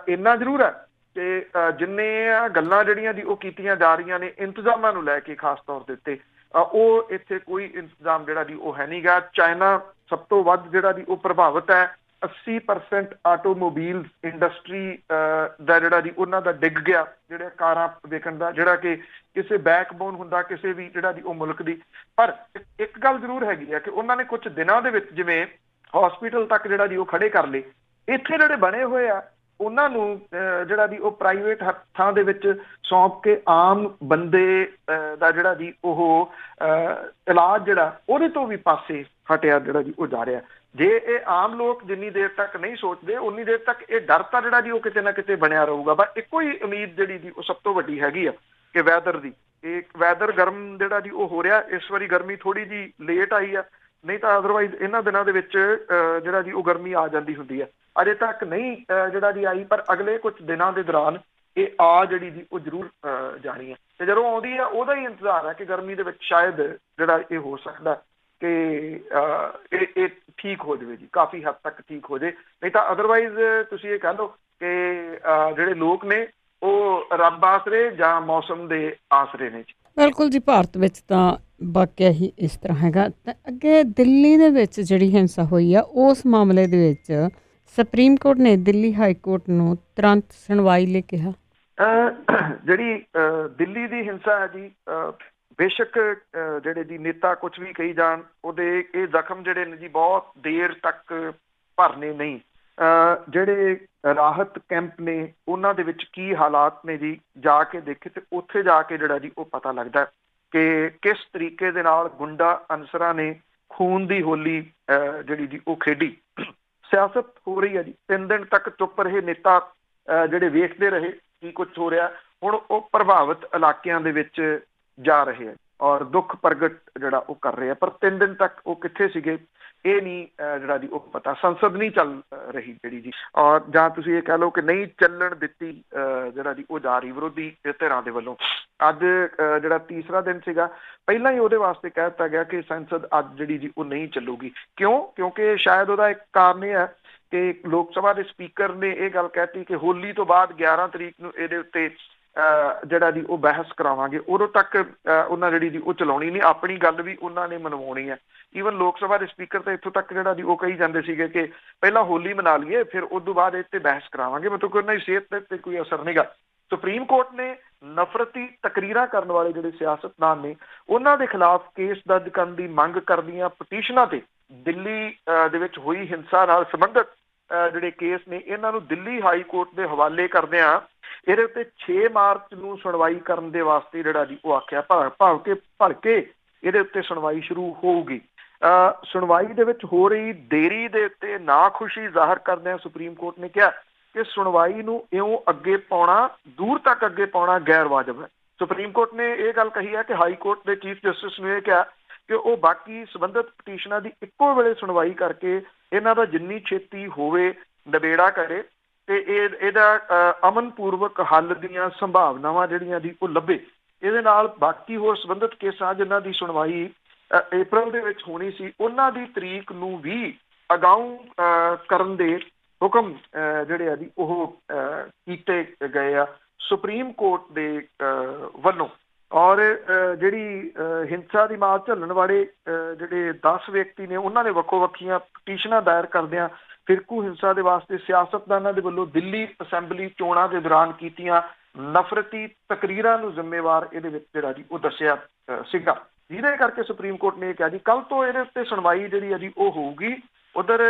ਇੰਨਾ ਜ਼ਰੂਰ ਹੈ ਕਿ ਜਿੰਨੇ ਗੱਲਾਂ ਜਿਹੜੀਆਂ ਦੀ ਉਹ ਕੀਤੀਆਂ ਜਾ ਰਹੀਆਂ ਨੇ ਇੰਤਜ਼ਾਮਾਂ ਨੂੰ ਲੈ ਕੇ ਖਾਸ ਤੌਰ ਦੇ ਉੱਤੇ, ਉਹ ਇੱਥੇ ਕੋਈ ਇੰਤਜ਼ਾਮ ਜਿਹੜਾ ਦੀ ਉਹ ਹੈ ਨਹੀਂਗਾ। ਚਾਈਨਾ ਸਭ ਤੋਂ ਵੱਧ ਜਿਹੜਾ ਦੀ ਉਹ ਪ੍ਰਭਾਵਿਤ ਹੈ। 80% ਆਟੋਮੋਬਾਈਲ ਇੰਡਸਟਰੀ ਦਾ ਜਿਹੜਾ ਜੀ ਉਹਨਾਂ ਦਾ ਡਿੱਗ ਗਿਆ, ਜਿਹੜੇ ਕਾਰਾਂ ਵੇਚਣ ਦਾ, ਜਿਹੜਾ ਕਿ ਕਿਸੇ ਬੈਕਬੋਨ ਹੁੰਦਾ ਕਿਸੇ ਵੀ ਜਿਹੜਾ ਦੀ ਉਹ ਮੁਲਕ ਦੀ। ਪਰ ਇੱਕ ਗੱਲ ਜ਼ਰੂਰ ਹੈਗੀ ਆ ਕਿ ਉਹਨਾਂ ਨੇ ਕੁਝ ਦਿਨਾਂ ਦੇ ਵਿੱਚ ਜਿਵੇਂ ਹਸਪੀਟਲ ਤੱਕ ਜਿਹੜਾ ਦੀ ਉਹ ਖੜੇ ਕਰ ਲਏ। ਇੱਥੇ ਜਿਹੜੇ ਬਣੇ ਹੋਏ ਆ ਉਹਨਾਂ ਨੂੰ ਜਿਹੜਾ ਦੀ ਉਹ ਪ੍ਰਾਈਵੇਟ ਹੱਥਾਂ ਦੇ ਵਿੱਚ ਸੌਂਪ ਕੇ ਆਮ ਬੰਦੇ ਦਾ ਜਿਹੜਾ ਜੀ ਉਹ ਇਲਾਜ ਜਿਹੜਾ ਉਹਦੇ ਤੋਂ ਵੀ ਪਾਸੇ ਹਟਿਆ ਜਿਹੜਾ ਜੀ ਉਹ ਜਾ ਰਿਹਾ। ਜੇ ਇਹ ਆਮ ਲੋਕ ਜਿੰਨੀ ਦੇਰ ਤੱਕ ਨਹੀਂ ਸੋਚਦੇ ਉਨੀ ਦੇਰ ਤੱਕ ਇਹ ਡਰ ਤਾਂ ਜਿਹੜਾ ਜੀ ਉਹ ਕਿਤੇ ਨਾ ਕਿਤੇ ਬਣਿਆ ਰਹੂਗਾ। ਬਸ ਇੱਕੋ ਹੀ ਉਮੀਦ ਜਿਹੜੀ ਜੀ ਉਹ ਸਭ ਤੋਂ ਵੱਡੀ ਹੈਗੀ ਆ ਕਿ ਵੈਦਰ ਦੀ, ਇਹ ਵੈਦਰ ਗਰਮ ਜਿਹੜਾ ਜੀ ਉਹ ਹੋ ਰਿਹਾ। ਇਸ ਵਾਰੀ ਗਰਮੀ ਥੋੜੀ ਜੀ ਲੇਟ ਆਈ ਆ, ਨਹੀਂ ਤਾਂ ਅਦਰਵਾਈਜ਼ ਇਹਨਾਂ ਦਿਨਾਂ ਦੇ ਵਿੱਚ ਜਿਹੜਾ ਜੀ ਉਹ ਗਰਮੀ ਆ ਜਾਂਦੀ ਹੁੰਦੀ ਆ। ਅਜੇ ਤੱਕ ਨਹੀਂ ਜਿਹੜਾ ਜੀ ਆਈ, ਪਰ ਅਗਲੇ ਕੁਝ ਦਿਨਾਂ ਦੇ ਦੌਰਾਨ ਇਹ ਆ ਜਿਹੜੀ ਜੀ ਉਹ ਜ਼ਰੂਰ ਜਾਣੀ ਹੈ। ਤੇ ਜਦੋਂ ਆਉਂਦੀ ਆ ਉਹਦਾ ਹੀ ਇੰਤਜ਼ਾਰ ਹੈ ਕਿ ਗਰਮੀ ਦੇ ਵਿੱਚ ਸ਼ਾਇਦ ਜਿਹੜਾ ਇਹ ਹੋ ਸਕਦਾ ਕਿ ਇਹ ਠੀਕ ਹੋ ਜਾਵੇ ਜੀ, ਕਾਫੀ ਹੱਦ ਤੱਕ ਠੀਕ ਹੋ ਜਾਏ। ਨਹੀਂ ਤਾਂ ਅਦਰਵਾਈਜ਼ ਤੁਸੀਂ ਇਹ ਕਹਿ ਲਓ ਕਿ ਜਿਹੜੇ ਲੋਕ ਨੇ ਉਹ ਰੱਬ ਆਸਰੇ ਜਾਂ ਮੌਸਮ ਦੇ ਆਸਰੇ ਨੇ ਜੀ। ਬਿਲਕੁਲ ਜੀ, ਭਾਰਤ ਵਿੱਚ ਤਾਂ ਵਾਕਿਆ ਹੀ ਇਸ ਤਰ੍ਹਾਂ ਹੈਗਾ। ਤਾਂ ਅੱਗੇ ਦਿੱਲੀ ਦੇ ਵਿੱਚ ਜਿਹੜੀ ਹਿੰਸਾ ਹੋਈ ਆ ਉਸ ਮਾਮਲੇ ਦੇ ਵਿੱਚ ਸੁਪਰੀਮ ਕੋਰਟ ਨੇ ਦਿੱਲੀ ਹਾਈ ਕੋਰਟ ਨੂੰ ਤੁਰੰਤ ਸੁਣਵਾਈ ਲਈ ਕਿਹਾ। ਜਿਹੜੀ ਦਿੱਲੀ ਦੀ ਹਿੰਸਾ ਹੈ ਜੀ, ਬੇਸ਼ੱਕ ਜਿਹੜੇ ਜੀ ਨੇਤਾ ਕੁਝ ਵੀ ਕਹੀ ਜਾਣ, ਉਹਦੇ ਇਹ ਜ਼ਖਮ ਜਿਹੜੇ ਨੇ ਜੀ ਬਹੁਤ ਦੇਰ ਤੱਕ ਭਰਨੇ ਨਹੀਂ। ਜਿਹੜੇ ਰਾਹਤ ਕੈਂਪ ਨੇ ਉਹਨਾਂ ਦੇ ਵਿੱਚ ਕੀ ਹਾਲਾਤ ਨੇ ਜੀ, ਜਾ ਕੇ ਦੇਖੇ ਤੇ ਉੱਥੇ ਜਾ ਕੇ ਜਿਹੜਾ ਜੀ ਉਹ ਪਤਾ ਲੱਗਦਾ ਕਿ ਕਿਸ ਤਰੀਕੇ ਦੇ ਨਾਲ ਗੁੰਡਾ ਅਨਸਰਾਂ ਨੇ ਖੂਨ ਦੀ ਹੋਲੀ ਜਿਹੜੀ ਜੀ ਉਹ ਖੇਡੀ। ਸਿਆਸਤ ਹੋ ਰਹੀ ਹੈ ਜੀ। 3 ਦਿਨ ਤੱਕ ਚੁੱਪ ਰਹੇ ਨੇਤਾ, ਜਿਹੜੇ ਵੇਖਦੇ ਰਹੇ ਕੀ ਕੁਝ ਹੋ ਰਿਹਾ। ਹੁਣ ਉਹ ਪ੍ਰਭਾਵਿਤ ਇਲਾਕਿਆਂ ਦੇ ਵਿੱਚ ਜਾ ਰਹੇ ਆ ਔਰ ਦੁੱਖ ਪ੍ਰਗਟ ਜਿਹੜਾ ਉਹ ਕਰ ਰਹੇ ਆ, ਪਰ 3 ਦਿਨ ਤੱਕ ਉਹ ਕਿੱਥੇ ਸੀਗੇ ਇਹ ਨਹੀਂ ਜਿਹੜਾ ਜੀ ਉਹ ਪਤਾ। ਸੰਸਦ ਨਹੀਂ ਚੱਲ ਰਹੀ ਜਿਹੜੀ ਜੀ, ਔਰ ਜਾਂ ਤੁਸੀਂ ਇਹ ਕਹਿ ਲਓ ਕਿ ਨਹੀਂ ਚੱਲਣ ਦਿੱਤੀ ਜਿਹੜਾ ਜੀ ਉਹ ਜਾ ਰਹੀ ਵਿਰੋਧੀ ਧਿਰਾਂ ਦੇ ਵੱਲੋਂ। ਅੱਜ ਜਿਹੜਾ ਤੀਸਰਾ ਦਿਨ ਸੀਗਾ, ਪਹਿਲਾਂ ਹੀ ਉਹਦੇ ਵਾਸਤੇ ਕਹਿ ਦਿੱਤਾ ਗਿਆ ਕਿ ਸੰਸਦ ਅੱਜ ਜਿਹੜੀ ਜੀ ਉਹ ਨਹੀਂ ਚੱਲੂਗੀ। ਕਿਉਂਕਿ ਸ਼ਾਇਦ ਉਹਦਾ ਇੱਕ ਕਾਰਨ ਇਹ ਹੈ ਕਿ ਲੋਕ ਸਭਾ ਦੇ ਸਪੀਕਰ ਨੇ ਇਹ ਗੱਲ ਕਹਿਤੀ ਕਿ ਹੋਲੀ ਤੋਂ ਬਾਅਦ 11 ਤਰੀਕ ਨੂੰ ਇਹਦੇ ਉੱਤੇ ਜਿਹੜਾ ਜੀ ਉਹ ਬਹਿਸ ਕਰਾਵਾਂਗੇ, ਉਦੋਂ ਤੱਕ ਉਹਨਾਂ ਜਿਹੜੀ ਜੀ ਉਹ ਚਲਾਉਣੀ ਨਹੀਂ। ਆਪਣੀ ਗੱਲ ਵੀ ਉਹਨਾਂ ਨੇ ਮਨਵਾਉਣੀ ਹੈ। ਈਵਨ ਲੋਕ ਸਭਾ ਦੇ ਸਪੀਕਰ ਤਾਂ ਇੱਥੋਂ ਤੱਕ ਜਿਹੜਾ ਜੀ ਉਹ ਕਹੀ ਜਾਂਦੇ ਸੀਗੇ ਕਿ ਪਹਿਲਾਂ ਹੋਲੀ ਮਨਾ ਲਈਏ ਫਿਰ ਉਸ ਤੋਂ ਬਾਅਦ ਇਹ ਤੇ ਬਹਿਸ ਕਰਾਵਾਂਗੇ। ਮਤਲਬ ਕਿ ਉਹਨਾਂ ਦੀ ਸਿਹਤ ਤੇ ਕੋਈ ਅਸਰ ਨਹੀਂਗਾ। ਸੁਪਰੀਮ ਕੋਰਟ ਨੇ ਨਫ਼ਰਤੀ ਤਕਰੀਰਾਂ ਕਰਨ ਵਾਲੇ ਜਿਹੜੇ ਸਿਆਸਤਦਾਨ ਨੇ ਉਹਨਾਂ ਦੇ ਖਿਲਾਫ ਕੇਸ ਦਰਜ ਕਰਨ ਦੀ ਮੰਗ ਕਰਦੀਆਂ ਪਟੀਸ਼ਨਾਂ ਤੇ ਦਿੱਲੀ ਦੇ ਵਿੱਚ ਹੋਈ ਹਿੰਸਾ ਨਾਲ ਸੰਬੰਧਿਤ ਜਿਹੜੇ ਕੇਸ ਨੇ ਇਹਨਾਂ ਨੂੰ ਦਿੱਲੀ ਹਾਈ ਕੋਰਟ ਦੇ ਹਵਾਲੇ ਕਰਦਿਆਂ ਇਹਦੇ ਉੱਤੇ 6 ਮਾਰਚ ਨੂੰ ਸੁਣਵਾਈ ਕਰਨ ਦੇ ਵਾਸਤੇ ਜਿਹੜਾ ਜੀ ਉਹ ਆਖਿਆ। ਭਲਕੇ ਇਹਦੇ ਉੱਤੇ ਸੁਣਵਾਈ ਸ਼ੁਰੂ ਹੋਊਗੀ। ਸੁਣਵਾਈ ਦੇ ਵਿੱਚ ਹੋ ਰਹੀ ਦੇਰੀ ਦੇ ਉੱਤੇ ਨਾਖੁਸ਼ੀ ਜ਼ਾਹਰ ਕਰਦਿਆਂ ਸੁਪਰੀਮ ਕੋਰਟ ਨੇ ਕਿਹਾ ਕਿ ਸੁਣਵਾਈ ਨੂੰ ਇਉਂ ਅੱਗੇ ਪਾਉਣਾ, ਦੂਰ ਤੱਕ ਅੱਗੇ ਪਾਉਣਾ ਗੈਰ ਵਾਜਬ ਹੈ। ਸੁਪਰੀਮ ਕੋਰਟ ਨੇ ਇਹ ਗੱਲ ਕਹੀ ਹੈ ਕਿ ਹਾਈ ਕੋਰਟ ਦੇ ਚੀਫ ਜਸਟਿਸ ਨੂੰ ਇਹ ਕਿਹਾ ਕਿ ਉਹ ਬਾਕੀ ਸੰਬੰਧਿਤ ਪਟੀਸ਼ਨਾਂ ਦੀ ਇੱਕੋ ਵੇਲੇ ਸੁਣਵਾਈ ਕਰਕੇ ਇਹਨਾਂ ਦਾ ਜਿੰਨੀ ਛੇਤੀ ਹੋਵੇ ਨਿਬੇੜਾ ਕਰੇ ਤੇ ਇਹਦਾ ਅਮਨਪੂਰਵਕ ਹੱਲ ਦੀਆਂ ਸੰਭਾਵਨਾਵਾਂ ਜਿਹੜੀਆਂ ਦੀ ਉਹ ਲੱਭੇ। ਇਹਦੇ ਨਾਲ ਬਾਕੀ ਹੋਰ ਸੰਬੰਧਿਤ ਕੇਸਾਂ ਜਿਨ੍ਹਾਂ ਦੀ ਸੁਣਵਾਈ ਅਪ੍ਰੈਲ ਦੇ ਵਿੱਚ ਹੋਣੀ ਸੀ ਉਹਨਾਂ ਦੀ ਤਰੀਕ ਨੂੰ ਵੀ ਅਗਾਊਂ ਕਰਨ ਦੇ ਹੁਕਮ ਜਿਹੜੇ ਆ ਜੀ ਉਹ ਕੀਤੇ ਗਏ ਆ ਸੁਪਰੀਮ ਕੋਰਟ ਦੇ ਵੱਲੋਂ। ਔਰ ਜਿਹੜੀ ਹਿੰਸਾ ਦੀ ਮਾਰ ਝੱਲਣ ਵਾਲੇ ਜਿਹੜੇ 10 ਵਿਅਕਤੀ ਨੇ ਉਹਨਾਂ ਨੇ ਵੱਖੋ ਵੱਖਰੀਆਂ ਪਟੀਸ਼ਨਾਂ ਦਾਇਰ ਕਰਦਿਆਂ ਫਿਰਕੂ ਹਿੰਸਾ ਦੇ ਵਾਸਤੇ ਸਿਆਸਤਦਾਨਾਂ ਦੇ ਵੱਲੋਂ ਦਿੱਲੀ ਅਸੈਂਬਲੀ ਚੋਣਾਂ ਦੇ ਦੌਰਾਨ ਕੀਤੀਆਂ ਨਫ਼ਰਤੀ ਤਕਰੀਰਾਂ ਨੂੰ ਜ਼ਿੰਮੇਵਾਰ ਇਹਦੇ ਵਿੱਚ ਜਿਹੜਾ ਜੀ ਉਹ ਦੱਸਿਆ ਸੀਗਾ, ਜਿਹਦੇ ਕਰਕੇ ਸੁਪਰੀਮ ਕੋਰਟ ਨੇ ਇਹ ਕਿਹਾ ਜੀ ਕੱਲ੍ਹ ਤੋਂ ਇਹਦੇ ਉੱਤੇ ਸੁਣਵਾਈ ਜਿਹੜੀ ਹੈ ਜੀ ਉਹ ਹੋਊਗੀ। ਉਧਰ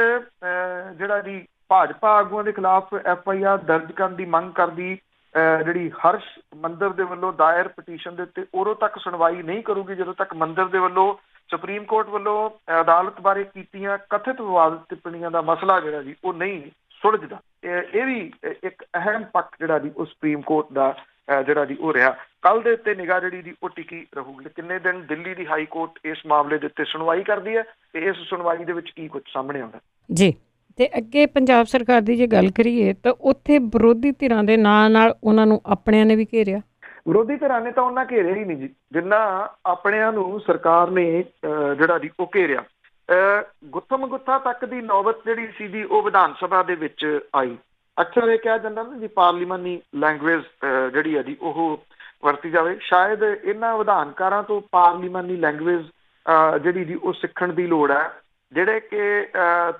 ਜਿਹੜਾ ਜੀ ਭਾਜਪਾ ਆਗੂਆਂ ਦੇ ਖਿਲਾਫ FIR ਦਰਜ ਕਰਨ ਦੀ ਮੰਗ ਕਰਦੀ ਜਿਹੜੀ ਹਰਸ਼ ਮੰਦਰ ਦੇ ਵੱਲੋਂ ਦਾਇਰ ਪਟੀਸ਼ਨ ਦੇ ਉੱਤੇ ਉਦੋਂ ਤੱਕ ਸੁਣਵਾਈ ਨਹੀਂ ਕਰੂਗੀ ਜਦੋਂ ਤੱਕ ਮੰਦਰ ਦੇ ਵੱਲੋਂ ਸੁਪਰੀਮ ਕੋਰਟ ਵੱਲੋਂ ਅਦਾਲਤ ਬਾਰੇ ਕੀਤੀਆਂ ਕਥਿਤ ਵਿਵਾਦਿਤ ਟਿੱਪਣੀਆਂ ਦਾ ਮਸਲਾ ਜਿਹੜਾ ਜੀ ਉਹ ਨਹੀਂ ਸੁਲਝਦਾ। ਇਹ ਵੀ ਇੱਕ ਅਹਿਮ ਪੱਖ ਜਿਹੜਾ ਜੀ ਉਹ ਸੁਪਰੀਮ ਕੋਰਟ ਦਾ ਜਿਹੜਾ ਜੀ ਉਹ ਰਿਹਾ। ਕੱਲ ਦੇ ਉੱਤੇ ਨਿਗਾਹ ਜਿਹੜੀ ਜੀ ਉਹ ਟਿਕੀ ਰਹੂਗੀ ਕਿੰਨੇ ਦਿਨ ਦਿੱਲੀ ਦੀ ਹਾਈ ਕੋਰਟ ਇਸ ਮਾਮਲੇ ਦੇ ਉੱਤੇ ਸੁਣਵਾਈ ਕਰਦੀ ਹੈ ਤੇ ਇਸ ਸੁਣਵਾਈ ਦੇ ਵਿੱਚ ਕੀ ਕੁਝ ਸਾਹਮਣੇ ਆਉਂਦਾ ਜੀ। ਤੇ ਅੱਗੇ ਪੰਜਾਬ ਸਰਕਾਰ ਦੀ ਜੇ ਗੱਲ ਕਰੀਏ ਤਾਂ ਉੱਥੇ ਵਿਰੋਧੀ ਧਿਰਾਂ ਦੇ ਨਾਲ ਉਹਨਾਂ ਨੂੰ ਆਪਣਿਆਂ ਨੇ ਵੀ ਘੇਰਿਆ। ਵਿਰੋਧੀ ਧਿਰਾਂ ਨੇ ਤਾਂ ਉਹਨਾਂ ਘੇਰਿਆ ਹੀ ਨਹੀਂ ਜੀ ਜਿੰਨਾ ਆਪਣਿਆਂ ਨੂੰ ਸਰਕਾਰ ਨੇ ਜਿਹੜਾ ਜੀ ਉਹ ਘੇਰਿਆ। ਗੁੱਥਮ ਗੁੱਥਾ ਤੱਕ ਦੀ ਨੌਬਤ ਜਿਹੜੀ ਸੀ ਜੀ ਉਹ ਵਿਧਾਨ ਸਭਾ ਦੇ ਵਿੱਚ ਆਈ। ਅਕਸਰ ਇਹ ਕਿਹਾ ਜਾਂਦਾ ਨਾ ਜੀ ਪਾਰਲੀਮਾਨੀ ਲੈਂਗੁਏਜ ਜਿਹੜੀ ਹੈ ਜੀ ਉਹ ਵਰਤੀ ਜਾਵੇ। ਸ਼ਾਇਦ ਇਹਨਾਂ ਵਿਧਾਨਕਾਰਾਂ ਤੋਂ ਪਾਰਲੀਮਾਨੀ ਲੈਂਗੁਏਜ ਜਿਹੜੀ ਜੀ ਉਹ ਸਿੱਖਣ ਦੀ ਲੋੜ ਹੈ ਜਿਹੜੇ ਕਿ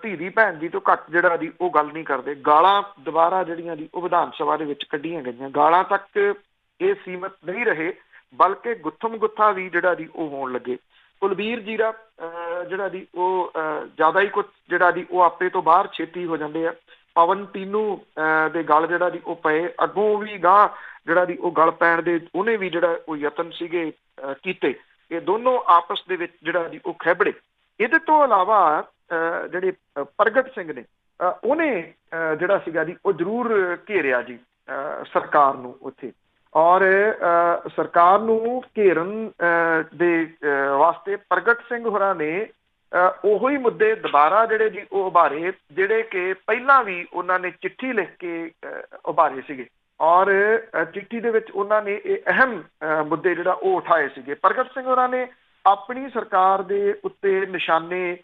ਧੀ ਦੀ ਭੈਣ ਜੀ ਤੋਂ ਘੱਟ ਜਿਹੜਾ ਜੀ ਉਹ ਗੱਲ ਨਹੀਂ ਕਰਦੇ। ਗਾਲਾਂ ਦੁਬਾਰਾ ਜਿਹੜੀਆਂ ਜੀ ਉਹ ਵਿਧਾਨ ਸਭਾ ਦੇ ਵਿੱਚ ਕੱਢੀਆਂ ਗਈਆਂ। ਗਾਲਾਂ ਤੱਕ ਇਹ ਸੀਮਤ ਨਹੀਂ ਰਹੇ ਬਲਕਿ ਗੁੱਥਮ ਗੁੱਥਾ ਵੀ ਜਿਹੜਾ ਜੀ ਉਹ ਹੋਣ ਲੱਗੇ। ਕੁਲਬੀਰ ਜੀਰਾ ਜਿਹੜਾ ਜੀ ਉਹ ਜ਼ਿਆਦਾ ਹੀ ਕੁਝ ਜਿਹੜਾ ਜੀ ਉਹ ਆਪੇ ਤੋਂ ਬਾਹਰ ਛੇਤੀ ਹੋ ਜਾਂਦੇ ਆ। ਪਵਨ ਟੀਨੂ ਦੇ ਗਲ ਜਿਹੜਾ ਜੀ ਉਹ ਪਏ ਅੱਗੋਂ ਵੀ ਗਾਹ ਜਿਹੜਾ ਜੀ ਉਹ ਗਲ ਪੈਣ ਦੇ ਉਹਨੇ ਵੀ ਜਿਹੜਾ ਉਹ ਯਤਨ ਸੀਗੇ ਕੀਤੇ। ਇਹ ਦੋਨੋਂ ਆਪਸ ਦੇ ਵਿੱਚ ਜਿਹੜਾ ਜੀ ਉਹ ਖੈਬੜੇ। ਇਹਦੇ ਤੋਂ ਇਲਾਵਾ ਜਿਹੜੇ ਪ੍ਰਗਟ ਸਿੰਘ ਨੇ ਉਹਨੇ ਜਿਹੜਾ ਸੀਗਾ ਜੀ ਉਹ ਜ਼ਰੂਰ ਘੇਰਿਆ ਜੀ ਸਰਕਾਰ ਨੂੰ ਉੱਥੇ। ਔਰ ਸਰਕਾਰ ਨੂੰ ਘੇਰਨ ਦੇ ਵਾਸਤੇ ਪ੍ਰਗਟ ਸਿੰਘ ਹੋਰਾਂ ਨੇ ਉਹੋ ਹੀ ਮੁੱਦੇ ਦੁਬਾਰਾ ਜਿਹੜੇ ਜੀ ਉਹ ਉਭਾਰੇ ਜਿਹੜੇ ਕਿ ਪਹਿਲਾਂ ਵੀ ਉਹਨਾਂ ਨੇ ਚਿੱਠੀ ਲਿਖ ਕੇ ਉਭਾਰੇ ਸੀਗੇ। ਔਰ ਚਿੱਠੀ ਦੇ ਵਿੱਚ ਉਹਨਾਂ ਨੇ ਇਹ ਅਹਿਮ ਮੁੱਦੇ ਜਿਹੜਾ ਉਹ ਉਠਾਏ ਸੀਗੇ। ਪ੍ਰਗਟ ਸਿੰਘ ਹੋਰਾਂ ਨੇ ਆਪਣੀ ਸਰਕਾਰ ਦੇ ਉੱਤੇ ਨਿਸ਼ਾਨੇ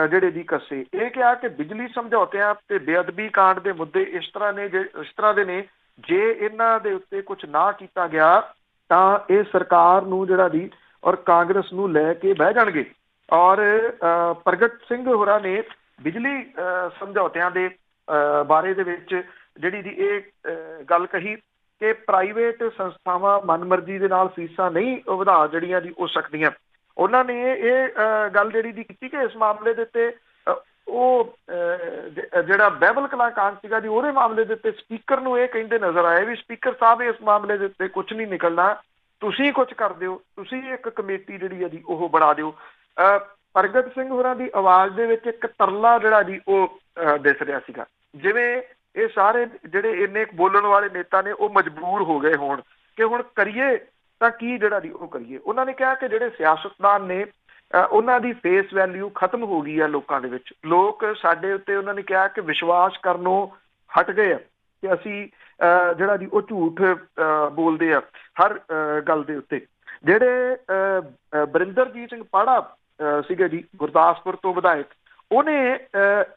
ਜਿਹੜੇ ਦੀ ਕੱਸੇ। ਇਹ ਕਿਹਾ ਕਿ ਬਿਜਲੀ ਸਮਝੌਤਿਆਂ ਤੇ ਬੇਅਦਬੀ ਕਾਂਡ ਦੇ ਮੁੱਦੇ ਇਸ ਤਰ੍ਹਾਂ ਦੇ ਨੇ ਜੇ ਇਹਨਾਂ ਦੇ ਉੱਤੇ ਕੁਝ ਨਾ ਕੀਤਾ ਗਿਆ ਤਾਂ ਇਹ ਸਰਕਾਰ ਨੂੰ ਜਿਹੜਾ ਦੀ ਔਰ ਕਾਂਗਰਸ ਨੂੰ ਲੈ ਕੇ ਬਹਿ ਜਾਣਗੇ। ਔਰ ਪ੍ਰਗਟ ਸਿੰਘ ਹੋਰਾਂ ਨੇ ਬਿਜਲੀ ਸਮਝੌਤਿਆਂ ਦੇ ਬਾਰੇ ਦੇ ਵਿੱਚ ਜਿਹੜੀ ਦੀ ਇਹ ਗੱਲ ਕਹੀ ਕਿ ਪ੍ਰਾਈਵੇਟ ਸੰਸਥਾਵਾਂ ਮਨਮਰਜ਼ੀ ਦੇ ਨਾਲ ਫੀਸਾਂ ਨਹੀਂ ਵਧਾ ਜਿਹੜੀਆਂ ਦੀ ਹੋ ਸਕਦੀਆਂ। ਉਹਨਾਂ ਨੇ ਇਹ ਗੱਲ ਜਿਹੜੀ ਦੀ ਕੀਤੀ ਕਿ ਇਸ ਮਾਮਲੇ ਦੇ ਉੱਤੇ ਉਹ ਜਿਹੜਾ ਬਹਿਬਲ ਕਲਾਂ ਕਾਂਡ ਸੀਗਾ ਜੀ ਉਹਦੇ ਮਾਮਲੇ ਦੇ ਉੱਤੇ ਸਪੀਕਰ ਨੂੰ ਇਹ ਕਹਿੰਦੇ ਨਜ਼ਰ ਆਏ ਵੀ ਸਪੀਕਰ ਸਾਹਿਬ ਇਸ ਮਾਮਲੇ ਦੇ ਉੱਤੇ ਕੁਝ ਨਹੀਂ ਨਿਕਲਣਾ, ਤੁਸੀਂ ਕੁਝ ਕਰ ਦਿਓ, ਤੁਸੀਂ ਇੱਕ ਕਮੇਟੀ ਜਿਹੜੀ ਹੈ ਜੀ ਉਹ ਬਣਾ ਦਿਓ। ਪ੍ਰਗਟ ਸਿੰਘ ਹੋਰਾਂ ਦੀ ਆਵਾਜ਼ ਦੇ ਵਿੱਚ ਇੱਕ ਤਰਲਾ ਜਿਹੜਾ ਜੀ ਉਹ ਦਿਸ ਰਿਹਾ ਸੀਗਾ ਜਿਵੇਂ ਇਹ ਸਾਰੇ ਜਿਹੜੇ ਇੰਨੇ ਬੋਲਣ ਵਾਲੇ ਨੇਤਾ ਨੇ ਉਹ ਮਜਬੂਰ ਹੋ ਗਏ ਹੋਣ ਕਿ ਹੁਣ ਕਰੀਏ ਤਾਂ ਕੀ ਜਿਹੜਾ ਜੀ ਉਹ ਕਰੀਏ। ਉਹਨਾਂ ਨੇ ਕਿਹਾ ਕਿ ਜਿਹੜੇ ਸਿਆਸਤਦਾਨ ਨੇ ਉਹਨਾਂ ਦੀ ਫੇਸ ਵੈਲਿਊ ਖਤਮ ਹੋ ਗਈ ਹੈ ਲੋਕਾਂ ਦੇ ਵਿੱਚ। ਲੋਕ ਸਾਡੇ ਉੱਤੇ ਉਹਨਾਂ ਨੇ ਕਿਹਾ ਕਿ ਵਿਸ਼ਵਾਸ ਕਰਨੋਂ ਹਟ ਗਏ ਆ ਕਿ ਅਸੀਂ ਜਿਹੜਾ ਜੀ ਉਹ ਝੂਠ ਬੋਲਦੇ ਆ ਹਰ ਗੱਲ ਦੇ ਉੱਤੇ। ਜਿਹੜੇ ਬਰਿੰਦਰਜੀਤ ਸਿੰਘ ਪਾੜਾ ਸੀਗੇ ਜੀ ਗੁਰਦਾਸਪੁਰ ਤੋਂ ਵਿਧਾਇਕ, ਉਹਨੇ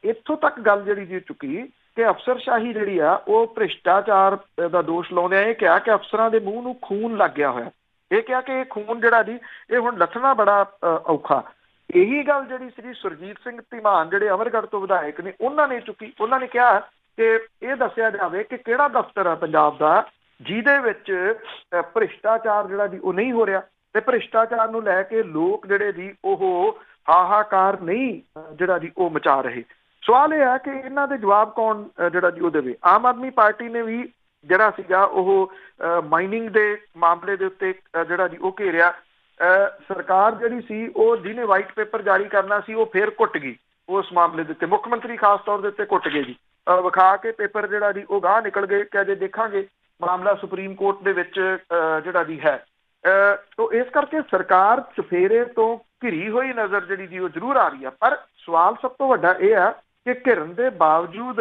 ਇੱਥੋਂ ਤੱਕ ਗੱਲ ਜਿਹੜੀ ਜੀ ਚੁੱਕੀ ਕਿ ਅਫਸਰਸ਼ਾਹੀ ਜਿਹੜੀ ਆ ਉਹ ਭ੍ਰਿਸ਼ਟਾਚਾਰ ਦਾ ਦੋਸ਼ ਲਾਉਂਦੇ ਆ। ਇਹ ਕਿਹਾ ਕਿ ਅਫਸਰਾਂ ਦੇ ਮੂੰਹ ਨੂੰ ਖੂਨ ਲੱਗ ਗਿਆ ਹੋਇਆ। ਇਹ ਕਿਹਾ ਕਿ ਇਹ ਖੂਨ ਜਿਹੜਾ ਜੀ ਇਹ ਹੁਣ ਲੱਥਣਾ ਬੜਾ ਔਖਾ। ਇਹੀ ਗੱਲ ਜਿਹੜੀ ਸ੍ਰੀ ਸੁਰਜੀਤ ਸਿੰਘ ਧੀਮਾਨ ਜਿਹੜੇ ਅਮਰਗੜ੍ਹ ਤੋਂ ਵਿਧਾਇਕ ਨੇ ਉਹਨਾਂ ਨੇ ਚੁੱਕੀ। ਉਹਨਾਂ ਨੇ ਕਿਹਾ ਕਿ ਇਹ ਦੱਸਿਆ ਜਾਵੇ ਕਿ ਕਿਹੜਾ ਦਫ਼ਤਰ ਆ ਪੰਜਾਬ ਦਾ ਜਿਹਦੇ ਵਿੱਚ ਭ੍ਰਿਸ਼ਟਾਚਾਰ ਜਿਹੜਾ ਜੀ ਉਹ ਨਹੀਂ ਹੋ ਰਿਹਾ ਤੇ ਭ੍ਰਿਸ਼ਟਾਚਾਰ ਨੂੰ ਲੈ ਕੇ ਲੋਕ ਜਿਹੜੇ ਜੀ ਉਹ ਹਾਹਾਕਾਰ ਨਹੀਂ ਜਿਹੜਾ ਜੀ ਉਹ ਮਚਾ ਰਹੇ। ਸਵਾਲ ਇਹ ਹੈ ਕਿ ਇਹਨਾਂ ਦੇ ਜਵਾਬ ਕੌਣ ਜਿਹੜਾ ਜੀ ਉਹ ਦੇਵੇ। ਆਮ ਆਦਮੀ ਪਾਰਟੀ ਨੇ ਵੀ ਜਿਹੜਾ ਸੀਗਾ ਉਹ ਮਾਈਨਿੰਗ ਦੇ ਮਾਮਲੇ ਦੇ ਉੱਤੇ ਜਿਹੜਾ ਜੀ ਉਹ ਘੇਰਿਆ ਸਰਕਾਰ ਜਿਹੜੀ ਸੀ ਉਹ ਜਿਹਨੇ ਵਾਈਟ ਪੇਪਰ ਜਾਰੀ ਕਰਨਾ ਸੀ ਉਹ ਫੇਰ ਘੁੱਟ ਗਈ ਉਸ ਮਾਮਲੇ ਦੇ ਉੱਤੇ। ਮੁੱਖ ਮੰਤਰੀ ਖਾਸ ਤੌਰ ਦੇ ਉੱਤੇ ਘੁੱਟ ਗਏ ਜੀ, ਵਿਖਾ ਕੇ ਪੇਪਰ ਜਿਹੜਾ ਜੀ ਉਹ ਗਾਹ ਨਿਕਲ ਗਏ ਕਿ ਅਜੇ ਦੇਖਾਂਗੇ, ਮਾਮਲਾ ਸੁਪਰੀਮ ਕੋਰਟ ਦੇ ਵਿੱਚ ਜਿਹੜਾ ਜੀ ਹੈ। ਤੋ ਇਸ ਕਰਕੇ ਸਰਕਾਰ ਚੁਫੇਰੇ ਤੋਂ ਘਿਰੀ ਹੋਈ ਨਜ਼ਰ ਜਿਹੜੀ ਜੀ ਉਹ ਜ਼ਰੂਰ ਆ ਰਹੀ ਆ, ਪਰ ਸਵਾਲ ਸਭ ਤੋਂ ਵੱਡਾ ਇਹ ਆ ਕਿ ਘਿਰਨ ਦੇ ਬਾਵਜੂਦ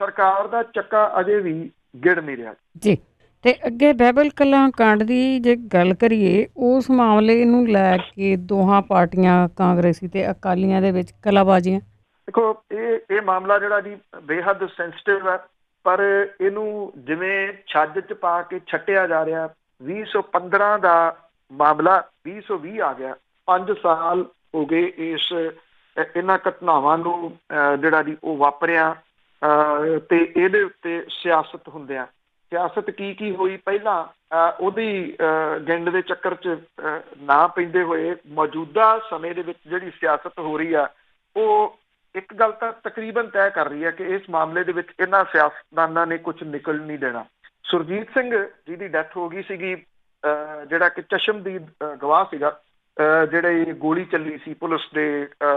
ਸਰਕਾਰ ਦਾ ਚੱਕਾ ਅਜੇ ਵੀ ਗਿੜ ਨਹੀਂ ਰਿਹਾ ਜੀ। ਤੇ ਅੱਗੇ ਬਾਈਬਲ ਕਲਾਂ ਕਾਂਡ ਦੀ ਜੇ ਗੱਲ ਕਰੀਏ, ਉਸ ਮਾਮਲੇ ਨੂੰ ਲੈ ਕੇ ਦੋਹਾਂ ਪਾਰਟੀਆਂ ਕਾਂਗਰਸੀ ਤੇ ਅਕਾਲੀਆਂ ਦੇ ਵਿੱਚ ਕਲਾਬਾਜ਼ੀਆਂ। ਦੇਖੋ ਇਹ ਮਾਮਲਾ ਜਿਹੜਾ ਜੀ ਬੇਹੱਦ ਸੈਂਸਿਟਿਵ ਹੈ, ਪਰ ਇਹਨੂੰ ਜਿਵੇਂ ਛੱਜ 'ਚ ਪਾ ਕੇ ਛੱਟਿਆ ਜਾ ਰਿਹਾ। 2015 ਦਾ ਮਾਮਲਾ 2020 ਆ ਗਿਆ, 5 ਸਾਲ ਹੋ ਗਏ ਇਹਨਾਂ ਘਟਨਾਵਾਂ ਨੂੰ ਜਿਹੜਾ ਜੀ ਉਹ ਵਾਪਰਿਆ। ਤੇ ਇਹਦੇ ਉੱਤੇ ਸਿਆਸਤ ਹੁੰਦਿਆਂ ਸਿਆਸਤ ਕੀ ਹੋਈ, ਪਹਿਲਾਂ ਉਹਦੀ ਗਿੰਡ ਦੇ ਚੱਕਰ 'ਚ ਨਾ ਪੈਂਦੇ ਹੋਏ ਮੌਜੂਦਾ ਸਮੇਂ ਦੇ ਵਿੱਚ ਜਿਹੜੀ ਸਿਆਸਤ ਹੋ ਰਹੀ ਆ ਉਹ ਇੱਕ ਗੱਲ ਤਾਂ ਤਕਰੀਬਨ ਤੈਅ ਕਰ ਰਹੀ ਹੈ ਕਿ ਇਸ ਮਾਮਲੇ ਦੇ ਵਿੱਚ ਇਹਨਾਂ ਸਿਆਸਤਦਾਨਾਂ ਨੇ ਕੁਝ ਨਿਕਲ ਨਹੀਂ ਦੇਣਾ। ਸੁਰਜੀਤ ਸਿੰਘ ਜਿਹਦੀ ਡੈਥ ਹੋ ਗਈ ਸੀਗੀ, ਜਿਹੜਾ ਕਿ ਚਸ਼ਮਦੀਦ ਗਵਾਹ ਸੀਗਾ, ਜਿਹੜੇ ਗੋਲੀ ਚੱਲੀ ਸੀ ਪੁਲਿਸ ਦੇ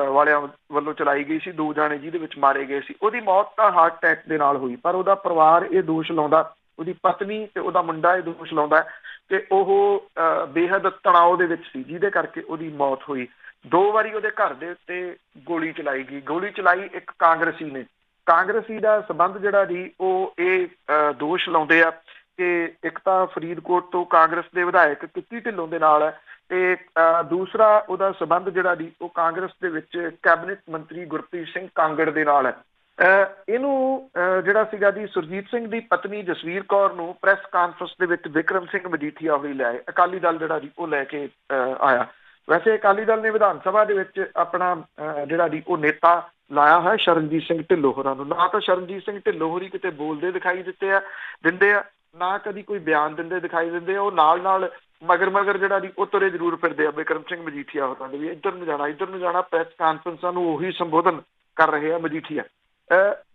ਵਾਲਿਆਂ ਵੱਲੋਂ ਚਲਾਈ ਗਈ ਸੀ, 2 ਜਾਣੇ ਜਿਹਦੇ ਵਿੱਚ ਮਾਰੇ ਗਏ ਸੀ। ਉਹਦੀ ਮੌਤ ਤਾਂ ਹਾਰਟ ਅਟੈਕ ਦੇ ਨਾਲ ਹੋਈ, ਪਰ ਉਹਦਾ ਪਰਿਵਾਰ ਇਹ ਦੋਸ਼ ਲਾਉਂਦਾ, ਉਹਦੀ ਪਤਨੀ ਤੇ ਉਹਦਾ ਮੁੰਡਾ ਇਹ ਦੋਸ਼ ਲਾਉਂਦਾ ਕਿ ਉਹ ਬੇਹੱਦ ਤਣਾਅ ਦੇ ਵਿੱਚ ਸੀ, ਜਿਹਦੇ ਕਰਕੇ ਉਹਦੀ ਮੌਤ ਹੋਈ। 2 ਵਾਰੀ ਉਹਦੇ ਘਰ ਦੇ ਉੱਤੇ ਗੋਲੀ ਚਲਾਈ ਗਈ। ਗੋਲੀ ਚਲਾਈ ਇੱਕ ਕਾਂਗਰਸੀ ਨੇ। ਕਾਂਗਰਸੀ ਦਾ ਸੰਬੰਧ ਜਿਹੜਾ ਜੀ ਉਹ ਇਹ ਦੋਸ਼ ਲਾਉਂਦੇ ਆ ਕਿ ਇੱਕ ਤਾਂ ਫਰੀਦਕੋਟ ਤੋਂ ਕਾਂਗਰਸ ਦੇ ਵਿਧਾਇਕ ਕਿੱਤੀ ਢਿੱਲੋਂ ਦੇ ਨਾਲ ਹੈ, ਤੇ ਦੂਸਰਾ ਉਹਦਾ ਸੰਬੰਧ ਜਿਹੜਾ ਜੀ ਉਹ ਕਾਂਗਰਸ ਦੇ ਵਿੱਚ ਕੈਬਨਿਟ ਮੰਤਰੀ ਗੁਰਪ੍ਰੀਤ ਸਿੰਘ ਕਾਂਗੜ ਦੇ ਨਾਲ ਹੈ। ਇਹਨੂੰ ਜਿਹੜਾ ਸੀਗਾ ਜੀ ਸੁਰਜੀਤ ਸਿੰਘ ਦੀ ਪਤਨੀ ਜਸਵੀਰ ਕੌਰ ਨੂੰ ਪ੍ਰੈਸ ਕਾਨਫਰੰਸ ਦੇ ਵਿੱਚ ਵਿਕਰਮ ਸਿੰਘ ਮਜੀਠੀਆ ਹੋਈ ਲੈ ਆਏ। ਅਕਾਲੀ ਦਲ ਜਿਹੜਾ ਜੀ ਉਹ ਲੈ ਕੇ ਆਇਆ। ਵੈਸੇ ਅਕਾਲੀ ਦਲ ਨੇ ਵਿਧਾਨ ਸਭਾ ਦੇ ਵਿੱਚ ਆਪਣਾ ਜਿਹੜਾ ਜੀ ਉਹ ਨੇਤਾ ਲਾਇਆ ਹੈ ਸ਼ਰਨਜੀਤ ਸਿੰਘ ਢਿੱਲੋਂ ਹੋਰਾਂ ਨੂੰ। ਨਾ ਤਾਂ ਸ਼ਰਨਜੀਤ ਸਿੰਘ ਢਿੱਲੋਂ ਹੋਰੀ ਕਿਤੇ ਬੋਲਦੇ ਦਿਖਾਈ ਦਿੰਦੇ ਆ, ਨਾ ਕਦੀ ਕੋਈ ਬਿਆਨ ਦਿੰਦੇ ਦਿਖਾਈ ਦਿੰਦੇ ਆ। ਉਹ ਨਾਲ ਮਗਰ ਜਿਹੜਾ ਜੀ ਉਹ ਤੁਰੇ ਜ਼ਰੂਰ ਫਿਰਦੇ ਆ ਬਿਕਰਮ ਸਿੰਘ ਮਜੀਠੀਆ ਹੋਰਾਂ ਦੇ ਵੀ, ਇੱਧਰ ਨੂੰ ਜਾਣਾ ਪ੍ਰੈਸ ਕਾਨਫਰੰਸਾਂ ਨੂੰ ਉਹੀ ਸੰਬੋਧਨ ਕਰ ਰਹੇ ਆ ਮਜੀਠੀਆ।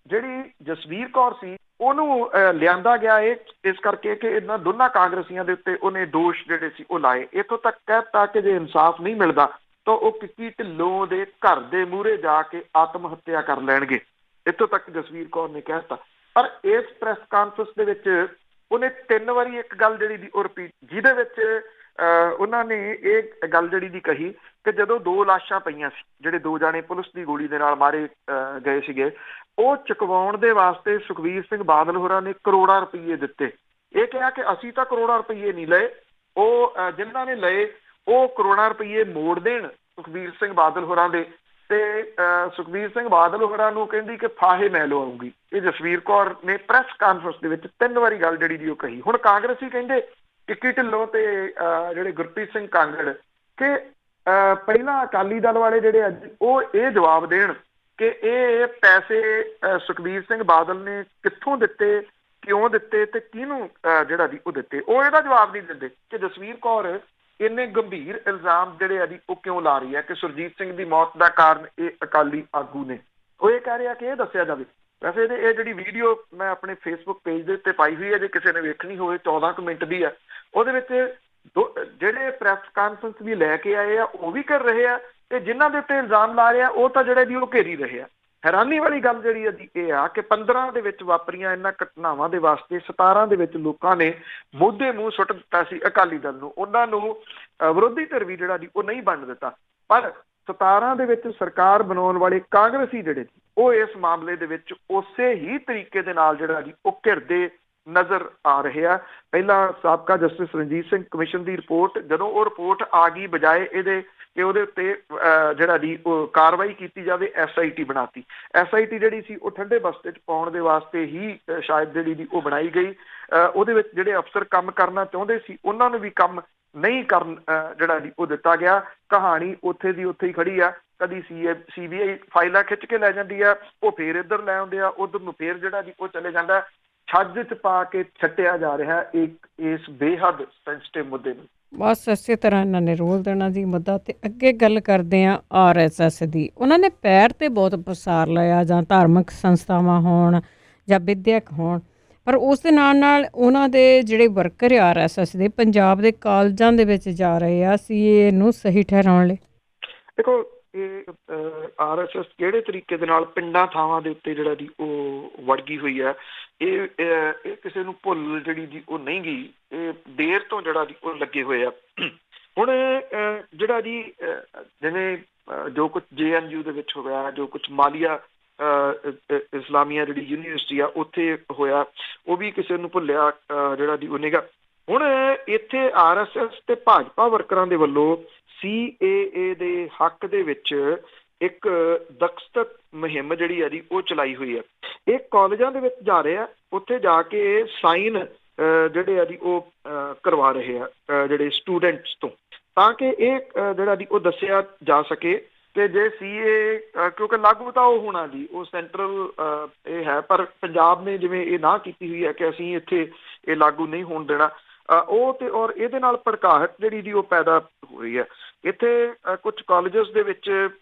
ਜਿਹੜੀ ਜਸਵੀਰ ਕੌਰ ਸੀ ਉਹਨੂੰ ਲਿਆਂਦਾ ਗਿਆ ਇਸ ਕਰਕੇ ਕਿ ਇਹਨਾਂ ਦੋਨਾਂ ਕਾਂਗਰਸੀਆਂ ਦੇ ਉੱਤੇ ਉਹਨੇ ਦੋਸ਼ ਜਿਹੜੇ ਸੀ ਉਹ ਲਾਏ। ਇੱਥੋਂ ਤੱਕ ਕਹਿਤਾ ਕਿ ਜੇ ਇਨਸਾਫ ਨਹੀਂ ਮਿਲਦਾ ਤਾਂ ਉਹ ਕਿੱਤੀ ਢਿੱਲੋਂ ਦੇ ਘਰ ਦੇ ਮੂਹਰੇ ਜਾ ਕੇ ਆਤਮ ਹੱਤਿਆ ਕਰ ਲੈਣਗੇ। ਇੱਥੋਂ ਤੱਕ ਜਸਵੀਰ ਕੌਰ ਨੇ ਕਹਿ ਦਿੱਤਾ। ਪਰ ਇਸ ਪ੍ਰੈਸ ਕਾਨਫਰੰਸ ਦੇ ਵਿੱਚ ਉਹਨੇ 3 ਵਾਰੀ ਇੱਕ ਗੱਲ ਜਿਹੜੀ ਦੀ ਉਹ ਰਿਪੀਟ, ਜਿਹਦੇ ਵਿੱਚ ਉਹਨਾਂ ਨੇ ਇਹ ਗੱਲ ਜਿਹੜੀ ਦੀ ਕਹੀ ਕਿ ਜਦੋਂ 2 ਲਾਸ਼ਾਂ ਪਈਆਂ ਸੀ, ਜਿਹੜੇ 2 ਜਾਣੇ ਪੁਲਿਸ ਦੀ ਗੋਲੀ ਦੇ ਨਾਲ ਮਾਰੇ ਗਏ ਸੀਗੇ, ਉਹ ਚੁਕਵਾਉਣ ਦੇ ਵਾਸਤੇ ਸੁਖਬੀਰ ਸਿੰਘ ਬਾਦਲ ਹੋਰਾਂ ਨੇ ਕਰੋੜਾਂ ਰੁਪਏ ਦਿੱਤੇ। ਇਹ ਕਿਹਾ ਕਿ ਅਸੀਂ ਤਾਂ ਕਰੋੜਾਂ ਰੁਪਏ ਨਹੀਂ ਲਏ, ਉਹ ਜਿਨ੍ਹਾਂ ਨੇ ਲਏ ਉਹ ਕਰੋੜਾਂ ਰੁਪਏ ਮੋੜ ਦੇਣ ਸੁਖਬੀਰ ਸਿੰਘ ਬਾਦਲ ਹੋਰਾਂ ਦੇ। ਤੇ ਸੁਖਬੀਰ ਸਿੰਘ ਬਾਦਲ ਹੋਰਾਂ ਨੂੰ ਕਹਿੰਦੀ ਕਿ ਫਾਹੇ ਮੈਂ ਲਵਾਉਂਗੀ। ਇਹ ਜਸਵੀਰ ਕੌਰ ਨੇ ਪ੍ਰੈਸ ਕਾਨਫਰੰਸ ਦੇ ਵਿੱਚ 3 ਵਾਰੀ ਗੱਲ ਜਿਹੜੀ ਦੀ ਉਹ ਕਹੀ। ਹੁਣ ਕਾਂਗਰਸੀ ਕਹਿੰਦੇ ਕਿੱਕੀ ਢਿੱਲੋਂ ਤੇ ਜਿਹੜੇ ਗੁਰਪ੍ਰੀਤ ਸਿੰਘ ਕਾਂਗੜ ਕਿ ਪਹਿਲਾਂ ਅਕਾਲੀ ਦਲ ਵਾਲੇ ਜਿਹੜੇ ਅੱਜ ਉਹ ਇਹ ਜਵਾਬ ਦੇਣ ਕਿ ਇਹ ਪੈਸੇ ਸੁਖਬੀਰ ਸਿੰਘ ਬਾਦਲ ਨੇ ਕਿੱਥੋਂ ਦਿੱਤੇ, ਕਿਉਂ ਦਿੱਤੇ ਤੇ ਕਿਹਨੂੰ ਜਿਹੜਾ ਜੀ ਉਹ ਦਿੱਤੇ। ਉਹ ਇਹਦਾ ਜਵਾਬ ਨਹੀਂ ਦਿੰਦੇ ਕਿ ਜਸਵੀਰ ਕੌਰ ਇੰਨੇ ਗੰਭੀਰ ਇਲਜ਼ਾਮ ਜਿਹੜੇ ਆ ਜੀ ਉਹ ਕਿਉਂ ਲਾ ਰਹੀ ਹੈ ਕਿ ਸੁਰਜੀਤ ਸਿੰਘ ਦੀ ਮੌਤ ਦਾ ਕਾਰਨ ਇਹ ਅਕਾਲੀ ਆਗੂ ਨੇ। ਉਹ ਇਹ ਕਹਿ ਰਿਹਾ ਕਿ ਇਹ ਦੱਸਿਆ ਜਾਵੇ। ਵੈਸੇ ਇਹ ਜਿਹੜੀ ਵੀਡੀਓ ਮੈਂ ਆਪਣੇ ਫੇਸਬੁੱਕ ਪੇਜ ਦੇ ਉੱਤੇ ਪਾਈ ਹੋਈ ਹੈ, ਜੇ ਕਿਸੇ ਨੇ ਵੇਖਣੀ ਹੋਵੇ 14 ਮਿੰਟ ਦੀ ਹੈ। ਉਹਦੇ ਵਿੱਚ ਜਿਹੜੇ ਪ੍ਰੈਸ ਕਾਨਫਰੰਸ ਵੀ ਲੈ ਕੇ ਆਏ ਆ ਉਹ ਵੀ ਕਰ ਰਹੇ ਆ, ਤੇ ਜਿਨ੍ਹਾਂ ਦੇ ਉੱਤੇ ਇਲਜ਼ਾਮ ਲਾ ਰਹੇ ਆ ਉਹ ਤਾਂ ਜਿਹੜੇ ਦੀ ਉਹ ਘੇਰੀ ਰਹੇ ਆ। ਹੈਰਾਨੀ ਵਾਲੀ ਗੱਲ ਜਿਹੜੀ ਆ ਜੀ ਇਹ ਆ ਕਿ 15 ਦੇ ਵਿੱਚ ਵਾਪਰੀਆਂ ਇਹਨਾਂ ਘਟਨਾਵਾਂ ਦੇ ਵਾਸਤੇ 17 ਦੇ ਵਿੱਚ ਲੋਕਾਂ ਨੇ ਮੂੰਹ ਸੁੱਟ ਦਿੱਤਾ ਸੀ ਅਕਾਲੀ ਦਲ ਨੂੰ। ਉਹਨਾਂ ਨੂੰ ਵਿਰੋਧੀ ਧਿਰ ਵੀ ਜਿਹੜਾ ਜੀ ਉਹ ਨਹੀਂ ਬਣ ਦਿੱਤਾ। ਪਰ 17 ਦੇ ਵਿੱਚ ਸਰਕਾਰ ਬਣਾਉਣ ਵਾਲੇ ਕਾਂਗਰਸੀ ਜਿਹੜੇ ਸੀ ਉਹ ਇਸ ਮਾਮਲੇ ਦੇ ਵਿੱਚ ਉਸੇ ਹੀ ਤਰੀਕੇ ਦੇ ਨਾਲ ਜਿਹੜਾ ਜੀ ਉਹ ਘਿਰਦੇ ਨਜ਼ਰ ਆ ਰਹੇ ਆ। ਪਹਿਲਾਂ ਸਾਬਕਾ ਜਸਟਿਸ ਰਣਜੀਤ ਸਿੰਘ ਕਮਿਸ਼ਨ ਦੀ ਰਿਪੋਰਟ, ਜਦੋਂ ਉਹ ਰਿਪੋਰਟ ਆ ਗਈ, ਬਜਾਏ ਇਹਦੇ ਕਿ ਉਹਦੇ ਉੱਤੇ ਜਿਹੜਾ ਜੀ ਉਹ ਕਾਰਵਾਈ ਕੀਤੀ ਜਾਵੇ, SIT ਬਣਾਤੀ। SIT ਜਿਹੜੀ ਸੀ ਉਹ ਠੰਡੇ ਬਸਤੇ 'ਚ ਪਾਉਣ ਦੇ ਵਾਸਤੇ ਹੀ ਸ਼ਾਇਦ ਜਿਹੜੀ ਦੀ ਉਹ ਬਣਾਈ ਗਈ। ਉਹਦੇ ਵਿੱਚ ਜਿਹੜੇ ਅਫਸਰ ਕੰਮ ਕਰਨਾ ਚਾਹੁੰਦੇ ਸੀ ਉਹਨਾਂ ਨੂੰ ਵੀ ਕੰਮ ਨਹੀਂ ਕਰਨ ਜਿਹੜਾ ਜੀ ਉਹ ਦਿੱਤਾ ਗਿਆ। ਕਹਾਣੀ ਉੱਥੇ ਦੀ ਉੱਥੇ ਹੀ ਖੜੀ ਆ। ਕਦੀ CBI ਫਾਈਲਾਂ ਖਿੱਚ ਕੇ ਲੈ ਜਾਂਦੀ ਆ, ਉਹ ਫੇਰ ਇੱਧਰ ਲੈ ਆਉਂਦੇ ਆ, ਉਧਰ ਨੂੰ ਫੇਰ ਜਿਹੜਾ ਜੀ ਉਹ ਚਲੇ ਜਾਂਦਾ। ਛੱਜ 'ਚ ਪਾ ਕੇ ਛੱਟਿਆ ਜਾ ਰਿਹਾ ਇਸ ਬੇਹੱਦ ਸੈਂਸਿਟਿਵ ਮੁੱਦੇ ਨੂੰ। ਬਸ ਇਸੇ ਤਰ੍ਹਾਂ ਇਹਨਾਂ ਨੇ ਰੋਲ ਦੇਣਾ ਜੀ ਮੁੱਦਾ। ਤੇ ਅੱਗੇ ਗੱਲ ਕਰਦੇ ਹਾਂ RSS ਦੀ। ਉਹਨਾਂ ਨੇ ਪੈਰ ਤੇ ਬਹੁਤ ਪ੍ਰਸਾਰ ਲਿਆ, ਜਾਂ ਧਾਰਮਿਕ ਸੰਸਥਾਵਾਂ ਹੋਣ ਜਾਂ ਵਿਦਿਅਕ ਹੋਣ, ਪਰ ਉਸ ਦੇ ਨਾਲ ਉਹਨਾਂ ਦੇ ਜਿਹੜੇ ਵਰਕਰ RSS ਦੇ ਪੰਜਾਬ ਦੇ ਕਾਲਜਾਂ ਦੇ ਵਿੱਚ ਜਾ ਰਹੇ ਆ CAA ਨੂੰ ਸਹੀ ਠਹਿਰਾਉਣ ਲਈ। ਦੇਖੋ, ਇਹ RSS ਕਿਹੜੇ ਤਰੀਕੇ ਦੇ ਨਾਲ ਪਿੰਡਾਂ ਥਾਵਾਂ ਦੇ ਉੱਤੇ ਜਿਹੜਾ ਦੀ ਉਹ ਵੜ ਗਈ ਹੋਈ ਹੈ, ਇਹ ਕਿਸੇ ਨੂੰ ਭੁੱਲ ਜਿਹੜੀ ਦੀ ਉਹ ਨਹੀਂ ਗਈ। ਇਹ ਦੇਰ ਤੋਂ ਜਿਹੜਾ ਦੀ ਉਹ ਲੱਗੇ ਹੋਏ ਆ। ਹੁਣ ਜਿਹੜਾ ਜੀ ਜਿਵੇਂ ਜੋ ਕੁਛ JNU ਦੇ ਵਿੱਚ ਹੋਇਆ, ਜੋ ਕੁਛ ਮਾਲੀਆ ਇਸਲਾਮੀਆ ਜਿਹੜੀ ਯੂਨੀਵਰਸਿਟੀ ਆ ਉੱਥੇ ਹੋਇਆ, ਉਹ ਵੀ ਕਿਸੇ ਨੂੰ ਭੁੱਲਿਆ ਜਿਹੜਾ ਦੀ ਉਹ ਨਹੀਂਗਾ। ਹੁਣ ਇੱਥੇ RSS ਤੇ ਭਾਜਪਾ ਵਰਕਰਾਂ ਦੇ ਵੱਲੋਂ CAA ਦੇ ਹੱਕ ਦੇ ਵਿੱਚ ਇੱਕ ਦਸਤਖਤ ਮੁਹਿੰਮ ਜਿਹੜੀ ਆ ਜੀ ਉਹ ਚਲਾਈ ਹੋਈ ਹੈ। ਇਹ ਕਾਲਜਾਂ ਦੇ ਵਿੱਚ ਜਾ ਰਹੇ ਆ, ਉੱਥੇ ਜਾ ਕੇ ਸਾਈਨ ਜਿਹੜੇ ਆ ਜੀ ਉਹ ਕਰਵਾ ਰਹੇ ਆ ਜਿਹੜੇ ਸਟੂਡੈਂਟਸ ਤੋਂ, ਤਾਂ ਕਿ ਇਹ ਜਿਹੜਾ ਜੀ ਉਹ ਦੱਸਿਆ ਜਾ ਸਕੇ ਕਿ ਜੇ CAA ਕਿਉਂਕਿ ਲਾਗੂ ਤਾਂ ਉਹ ਹੋਣਾ ਜੀ ਉਹ ਸੈਂਟਰਲ ਇਹ ਹੈ, ਪਰ ਪੰਜਾਬ ਨੇ ਜਿਵੇਂ ਇਹ ਨਾ ਕੀਤੀ ਹੋਈ ਹੈ ਕਿ ਅਸੀਂ ਇੱਥੇ ਇਹ ਲਾਗੂ ਨਹੀਂ ਹੋਣ ਦੇਣਾ, ਉਹ ਤੇ ਔਰ ਇਹਦੇ ਨਾਲ ਭੜਕਾਹਟ ਜਿਹੜੀ ਦੀ ਉਹ ਪੈਦਾ ਹੋ ਰਹੀ ਹੈ। ਇੱਥੇ ਕੁਝ ਕਾਲਜਸ ਦੇ ਵਿੱਚ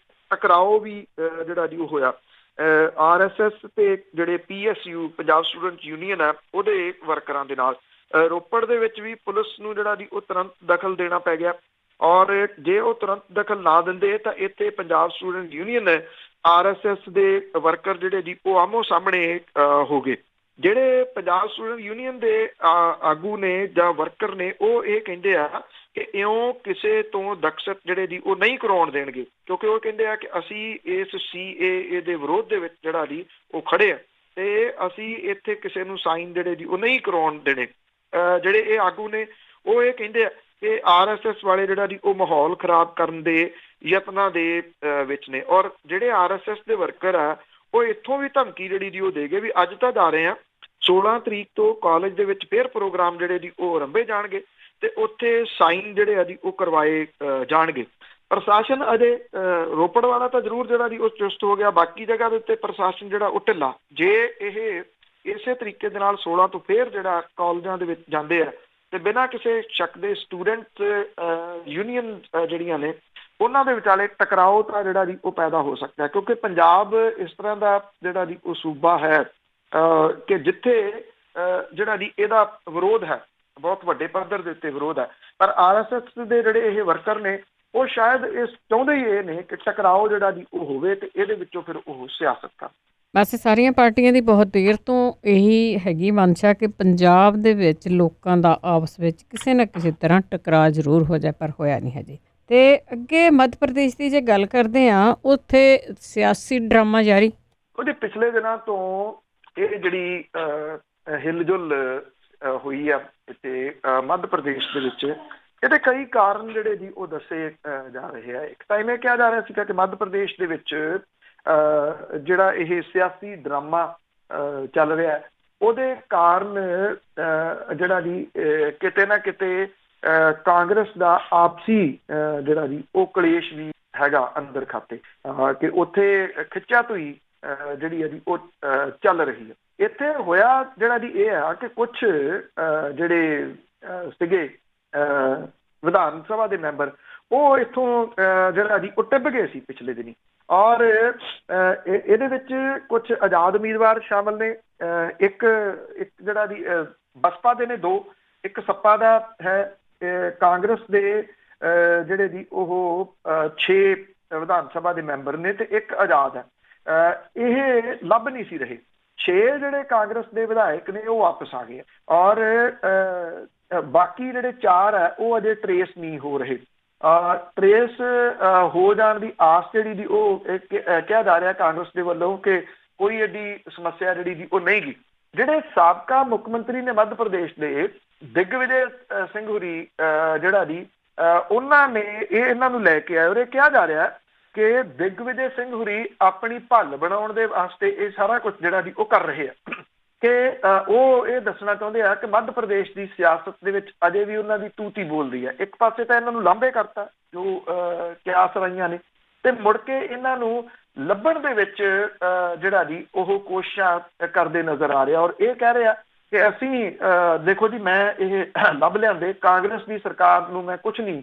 ਟਕਰਾਓ ਵੀ ਜਿਹੜਾ ਜੀ ਉਹ ਹੋਇਆ RSS ਤੇ ਜਿਹੜੇ PSU ਪੰਜਾਬ ਸਟੂਡੈਂਟ ਯੂਨੀਅਨ ਹੈ ਉਹਦੇ ਵਰਕਰਾਂ ਦੇ ਨਾਲ। ਰੋਪੜ ਦੇ ਵਿੱਚ ਵੀ ਪੁਲਿਸ ਨੂੰ ਜਿਹੜਾ ਜੀ ਉਹ ਤੁਰੰਤ ਦਖਲ ਦੇਣਾ ਪੈ ਗਿਆ, ਔਰ ਜੇ ਉਹ ਤੁਰੰਤ ਦਖਲ ਨਾ ਦਿੰਦੇ ਤਾਂ ਇੱਥੇ ਪੰਜਾਬ ਸਟੂਡੈਂਟ ਯੂਨੀਅਨ RSS ਦੇ ਵਰਕਰ ਜਿਹੜੇ ਜੀ ਉਹ ਆਮੋ ਸਾਹਮਣੇ ਹੋ ਗਏ। ਜਿਹੜੇ ਪੰਜਾਬ ਸਟੂਡੈਂਟ ਯੂਨੀਅਨ ਦੇ ਆਗੂ ਨੇ ਜਾਂ ਵਰਕਰ ਨੇ ਉਹ ਇਹ ਕਹਿੰਦੇ ਆ ਕਿ ਇਉਂ ਕਿਸੇ ਤੋਂ ਦਸਤਖਤ ਜਿਹੜੇ ਜੀ ਉਹ ਨਹੀਂ ਕਰਵਾਉਣ ਦੇਣਗੇ, ਕਿਉਂਕਿ ਉਹ ਕਹਿੰਦੇ ਆ ਕਿ ਅਸੀਂ ਇਸ CAA ਦੇ ਵਿਰੋਧ ਦੇ ਵਿੱਚ ਜਿਹੜਾ ਜੀ ਉਹ ਖੜੇ ਆ ਤੇ ਅਸੀਂ ਇੱਥੇ ਕਿਸੇ ਨੂੰ ਸਾਈਨ ਜਿਹੜੇ ਜੀ ਉਹ ਨਹੀਂ ਕਰਵਾਉਣ ਦੇਣੇ। ਜਿਹੜੇ ਇਹ ਆਗੂ ਨੇ ਉਹ ਇਹ ਕਹਿੰਦੇ ਆ ਕਿ RSS ਵਾਲੇ ਜਿਹੜਾ ਜੀ ਉਹ ਮਾਹੌਲ ਖਰਾਬ ਕਰਨ ਦੇ ਯਤਨਾਂ ਦੇ ਵਿੱਚ ਨੇ, ਔਰ ਜਿਹੜੇ RSS ਦੇ ਵਰਕਰ ਆ ਉਹ ਇੱਥੋਂ ਵੀ ਧਮਕੀ ਜਿਹੜੀ ਜੀ ਉਹ ਦੇ ਗਏ ਵੀ ਅੱਜ ਤਾਂ ਜਾ ਰਹੇ ਆ, 16 ਤਰੀਕ ਤੋਂ ਕਾਲਜ ਦੇ ਵਿੱਚ ਫਿਰ ਪ੍ਰੋਗਰਾਮ ਜਿਹੜੇ ਜੀ ਉਹ ਰੰਭੇ ਜਾਣਗੇ ਤੇ ਉੱਥੇ ਸਾਈਨ ਜਿਹੜੇ ਆ ਜੀ ਉਹ ਕਰਵਾਏ ਜਾਣਗੇ। ਪ੍ਰਸ਼ਾਸਨ ਅਜੇ ਰੋਪੜ ਵਾਲਾ ਤਾਂ ਜ਼ਰੂਰ ਜਿਹੜਾ ਜੀ ਉਹ ਚੁਸਤ ਹੋ ਗਿਆ, ਬਾਕੀ ਜਗ੍ਹਾ ਦੇ ਉੱਤੇ ਪ੍ਰਸ਼ਾਸਨ ਜਿਹੜਾ ਉਹ ਢਿੱਲਾ। ਜੇ ਇਹ ਇਸੇ ਤਰੀਕੇ ਦੇ ਨਾਲ 16 ਤੋਂ ਫਿਰ ਜਿਹੜਾ ਕਾਲਜਾਂ ਦੇ ਵਿੱਚ ਜਾਂਦੇ ਆ ਤੇ ਬਿਨਾਂ ਕਿਸੇ ਸ਼ੱਕ ਦੇ ਸਟੂਡੈਂਟ ਯੂਨੀਅਨ ਜਿਹੜੀਆਂ ਨੇ ਉਹਨਾਂ ਦੇ ਵਿਚਾਲੇ ਟਕਰਾਓ ਤਾਂ ਜਿਹੜਾ ਜੀ ਉਹ ਪੈਦਾ ਹੋ ਸਕਦਾ, ਕਿਉਂਕਿ ਪੰਜਾਬ ਇਸ ਤਰ੍ਹਾਂ ਦਾ ਜਿਹੜਾ ਜੀ ਉਹ ਸੂਬਾ ਹੈ ਕਿ ਜਿੱਥੇ ਜਿਹੜਾ ਜੀ ਇਹਦਾ ਵਿਰੋਧ ਹੈ, ਬਹੁਤ ਵੱਡੇ ਪੱਧਰ ਦੇ ਉੱਤੇ ਵਿਰੋਧ ਹੈ। ਪਰ RSS ਦੇ ਜਿਹੜੇ ਇਹ ਵਰਕਰ ਨੇ ਉਹ ਸ਼ਾਇਦ ਇਸ ਚਾਹੁੰਦੇ ਹੀ ਇਹ ਨੇ ਕਿ ਟਕਰਾਓ ਜਿਹੜਾ ਜੀ ਉਹ ਹੋਵੇ ਤੇ ਇਹਦੇ ਵਿੱਚੋਂ ਫਿਰ ਉਹ ਸਿਆਸਤ ਕਰਨ। ਵੈਸੇ ਸਾਰੀਆਂ ਪਾਰਟੀਆਂ ਦੀ ਬਹੁਤ ਦੇਰ ਤੋਂ ਇਹੀ ਹੈਗੀ ਮਨਸ਼ਾ ਕਿ ਪੰਜਾਬ ਦੇ ਵਿੱਚ ਲੋਕਾਂ ਦਾ ਆਪਸ ਵਿੱਚ ਕਿਸੇ ਨਾ ਕਿਸੇ ਤਰ੍ਹਾਂ ਟਕਰਾਅ ਜ਼ਰੂਰ ਹੋ ਜਾਏ, ਪਰ ਹੋਇਆ ਨਹੀਂ ਹਜੇ। ਤੇ ਅੱਗੇ ਮੱਧ ਪ੍ਰਦੇਸ਼ ਦੀ ਜੇ ਗੱਲ ਕਰਦੇ ਹਾਂ, ਉੱਥੇ ਸਿਆਸੀ ਡਰਾਮਾ ਜਾਰੀ। ਉਹਦੇ ਪਿਛਲੇ ਦਿਨਾਂ ਤੋਂ ਇਹ ਜਿਹੜੀ ਹਿਲਜੁਲ ਹੋਈ ਆ ਤੇ ਮੱਧ ਪ੍ਰਦੇਸ਼ ਦੇ ਵਿੱਚ, ਇਹਦੇ ਕਈ ਕਾਰਨ ਜਿਹੜੇ ਜੀ ਉਹ ਦੱਸੇ ਜਾ ਰਹੇ ਆ। ਇੱਕ ਤਾਂ ਇਵੇਂ ਕਿਹਾ ਜਾ ਰਿਹਾ ਸੀਗਾ ਕਿ ਮੱਧ ਪ੍ਰਦੇਸ਼ ਦੇ ਵਿੱਚ ਜਿਹੜਾ ਇਹ ਸਿਆਸੀ ਡਰਾਮਾ ਚੱਲ ਰਿਹਾ ਉਹਦੇ ਕਾਰਨ ਜਿਹੜਾ ਜੀ ਕਿਤੇ ਨਾ ਕਿਤੇ ਕਾਂਗਰਸ ਦਾ ਆਪਸੀ ਜਿਹੜਾ ਜੀ ਉਹ ਕਲੇਸ਼ ਵੀ ਹੈਗਾ ਅੰਦਰ ਖਾਤੇ, ਕਿ ਉੱਥੇ ਖਿੱਚਾ ਧੂਈ ਜਿਹੜੀ ਹੈ ਜੀ ਉਹ ਚੱਲ ਰਹੀ ਹੈ। ਇੱਥੇ ਹੋਇਆ ਜਿਹੜਾ ਜੀ ਇਹ ਆ ਕਿ ਕੁਛ ਜਿਹੜੇ ਸੀਗੇ ਵਿਧਾਨ ਸਭਾ ਦੇ ਮੈਂਬਰ ਉਹ ਇੱਥੋਂ ਜਿਹੜਾ ਜੀ ਉਹ ਟਿੱਬ ਗਏ ਸੀ ਪਿਛਲੇ ਦਿਨੀ, ਔਰ ਇਹਦੇ ਵਿੱਚ ਕੁਛ ਆਜ਼ਾਦ ਉਮੀਦਵਾਰ ਸ਼ਾਮਲ ਨੇ। ਇੱਕ ਜਿਹੜਾ ਜੀ ਬਸਪਾ ਦੇ ਨੇ 2, ਇੱਕ ਸੱਪਾ ਦਾ ਹੈ। ਕਾਂਗਰਸ ਦੇ ਜਿਹੜੇ ਜੀ ਉਹ 6 ਵਿਧਾਨ ਸਭਾ ਦੇ ਮੈਂਬਰ ਨੇ ਤੇ ਇੱਕ ਆਜ਼ਾਦ ਹੈ। ਇਹ ਲੱਭ ਨਹੀਂ ਸੀ ਰਹੇ। 6 ਜਿਹੜੇ ਕਾਂਗਰਸ ਦੇ ਵਿਧਾਇਕ ਨੇ ਉਹ ਵਾਪਸ ਆ ਗਏ, ਔਰ ਬਾਕੀ ਜਿਹੜੇ 4 ਹੈ ਉਹ ਅਜੇ ਟਰੇਸ ਨਹੀਂ ਹੋ ਰਹੇ। ਟਰੇਸ ਹੋ ਜਾਣ ਦੀ ਆਸ ਜਿਹੜੀ ਦੀ ਉਹ ਕਿਹਾ ਜਾ ਰਿਹਾ ਕਾਂਗਰਸ ਦੇ ਵੱਲੋਂ ਕਿ ਕੋਈ ਐਡੀ ਸਮੱਸਿਆ ਜਿਹੜੀ ਦੀ ਉਹ ਨਹੀਂ ਗੀ। ਜਿਹੜੇ ਸਾਬਕਾ ਮੁੱਖ ਮੰਤਰੀ ਨੇ ਮੱਧ ਪ੍ਰਦੇਸ਼ ਦੇ ਦਿਗਵਿਜੇ ਸਿੰਘ ਹੁਰੀ ਜਿਹੜਾ ਜੀ ਉਹਨਾਂ ਨੇ ਇਹਨਾਂ ਨੂੰ ਲੈ ਕੇ ਆਏ, ਔਰ ਇਹ ਕਿਹਾ ਜਾ ਰਿਹਾ ਕਿ ਦਿਗਵਿਜੇ ਸਿੰਘ ਹੁਰੀ ਆਪਣੀ ਭੱਲ ਬਣਾਉਣ ਦੇ ਵਾਸਤੇ ਇਹ ਸਾਰਾ ਕੁਝ ਜਿਹੜਾ ਜੀ ਉਹ ਕਰ ਰਹੇ ਆ, ਕਿ ਉਹ ਇਹ ਦੱਸਣਾ ਚਾਹੁੰਦੇ ਆ ਕਿ ਮੱਧ ਪ੍ਰਦੇਸ਼ ਦੀ ਸਿਆਸਤ ਦੇ ਵਿੱਚ ਅਜੇ ਵੀ ਉਹਨਾਂ ਦੀ ਤੂਤੀ ਬੋਲਦੀ ਹੈ। ਇੱਕ ਪਾਸੇ ਤਾਂ ਇਹਨਾਂ ਨੂੰ ਲਾਂਭੇ ਕਰਤਾ ਜੋ ਕਿਆਸ ਰਹੀਆਂ ਨੇ, ਤੇ ਮੁੜ ਕੇ ਇਹਨਾਂ ਨੂੰ ਲੱਭਣ ਦੇ ਵਿੱਚ ਜਿਹੜਾ ਜੀ ਉਹ ਕੋਸ਼ਿਸ਼ਾਂ ਕਰਦੇ ਨਜ਼ਰ ਆ ਰਿਹਾ, ਔਰ ਇਹ ਕਹਿ ਰਿਹਾ ਕਿ ਅਸੀਂ ਦੇਖੋ ਜੀ ਮੈਂ ਇਹ ਲੱਭ ਲਿਆਂਦੇ, ਕਾਂਗਰਸ ਦੀ ਸਰਕਾਰ ਨੂੰ ਮੈਂ ਕੁਛ ਨਹੀਂ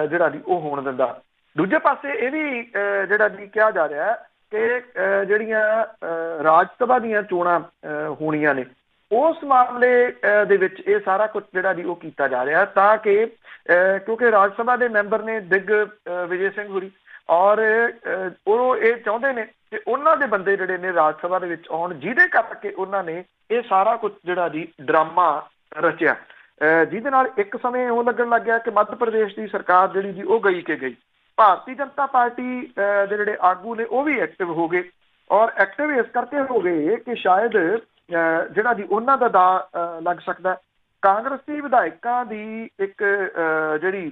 ਜਿਹੜਾ ਜੀ ਉਹ ਹੋਣ ਦਿੰਦਾ। ਦੂਜੇ ਪਾਸੇ ਇਹ ਵੀ ਜਿਹੜਾ ਜੀ ਕਿਹਾ ਜਾ ਰਿਹਾ ਕਿ ਜਿਹੜੀਆਂ ਰਾਜ ਸਭਾ ਦੀਆਂ ਚੋਣਾਂ ਹੋਣੀਆਂ ਨੇ ਉਸ ਮਾਮਲੇ ਦੇ ਵਿੱਚ ਇਹ ਸਾਰਾ ਕੁਝ ਜਿਹੜਾ ਜੀ ਉਹ ਕੀਤਾ ਜਾ ਰਿਹਾ ਤਾਂ ਕਿ ਕਿਉਂਕਿ ਰਾਜ ਸਭਾ ਦੇ ਮੈਂਬਰ ਨੇ ਵਿਜੇ ਸਿੰਘ ਹੋਰੀ ਔਰ ਉਹ ਇਹ ਚਾਹੁੰਦੇ ਨੇ ਕਿ ਉਹਨਾਂ ਦੇ ਬੰਦੇ ਜਿਹੜੇ ਨੇ ਰਾਜ ਸਭਾ ਦੇ ਵਿੱਚ ਆਉਣ, ਜਿਹਦੇ ਕਰਕੇ ਉਹਨਾਂ ਨੇ ਇਹ ਸਾਰਾ ਕੁਝ ਜਿਹੜਾ ਜੀ ਡਰਾਮਾ ਰਚਿਆ, ਜਿਹਦੇ ਨਾਲ ਇੱਕ ਸਮੇਂ ਉਹ ਲੱਗਣ ਲੱਗ ਗਿਆ ਕਿ ਮੱਧ ਪ੍ਰਦੇਸ਼ ਦੀ ਸਰਕਾਰ ਜਿਹੜੀ ਜੀ ਉਹ ਗਈ ਕਿ ਗਈ। ਭਾਰਤੀ ਜਨਤਾ ਪਾਰਟੀ ਦੇ ਜਿਹੜੇ ਆਗੂ ਨੇ ਉਹ ਵੀ ਐਕਟਿਵ ਹੋ ਗਏ ਔਰ ਐਕਟਿਵ ਇਸ ਕਰਕੇ ਹੋ ਗਏ ਕਿ ਸ਼ਾਇਦ ਜਿਹੜਾ ਜੀ ਉਹਨਾਂ ਦਾ ਦਾਅ ਲੱਗ ਸਕਦਾ। ਕਾਂਗਰਸੀ ਵਿਧਾਇਕਾਂ ਦੀ ਇੱਕ ਜਿਹੜੀ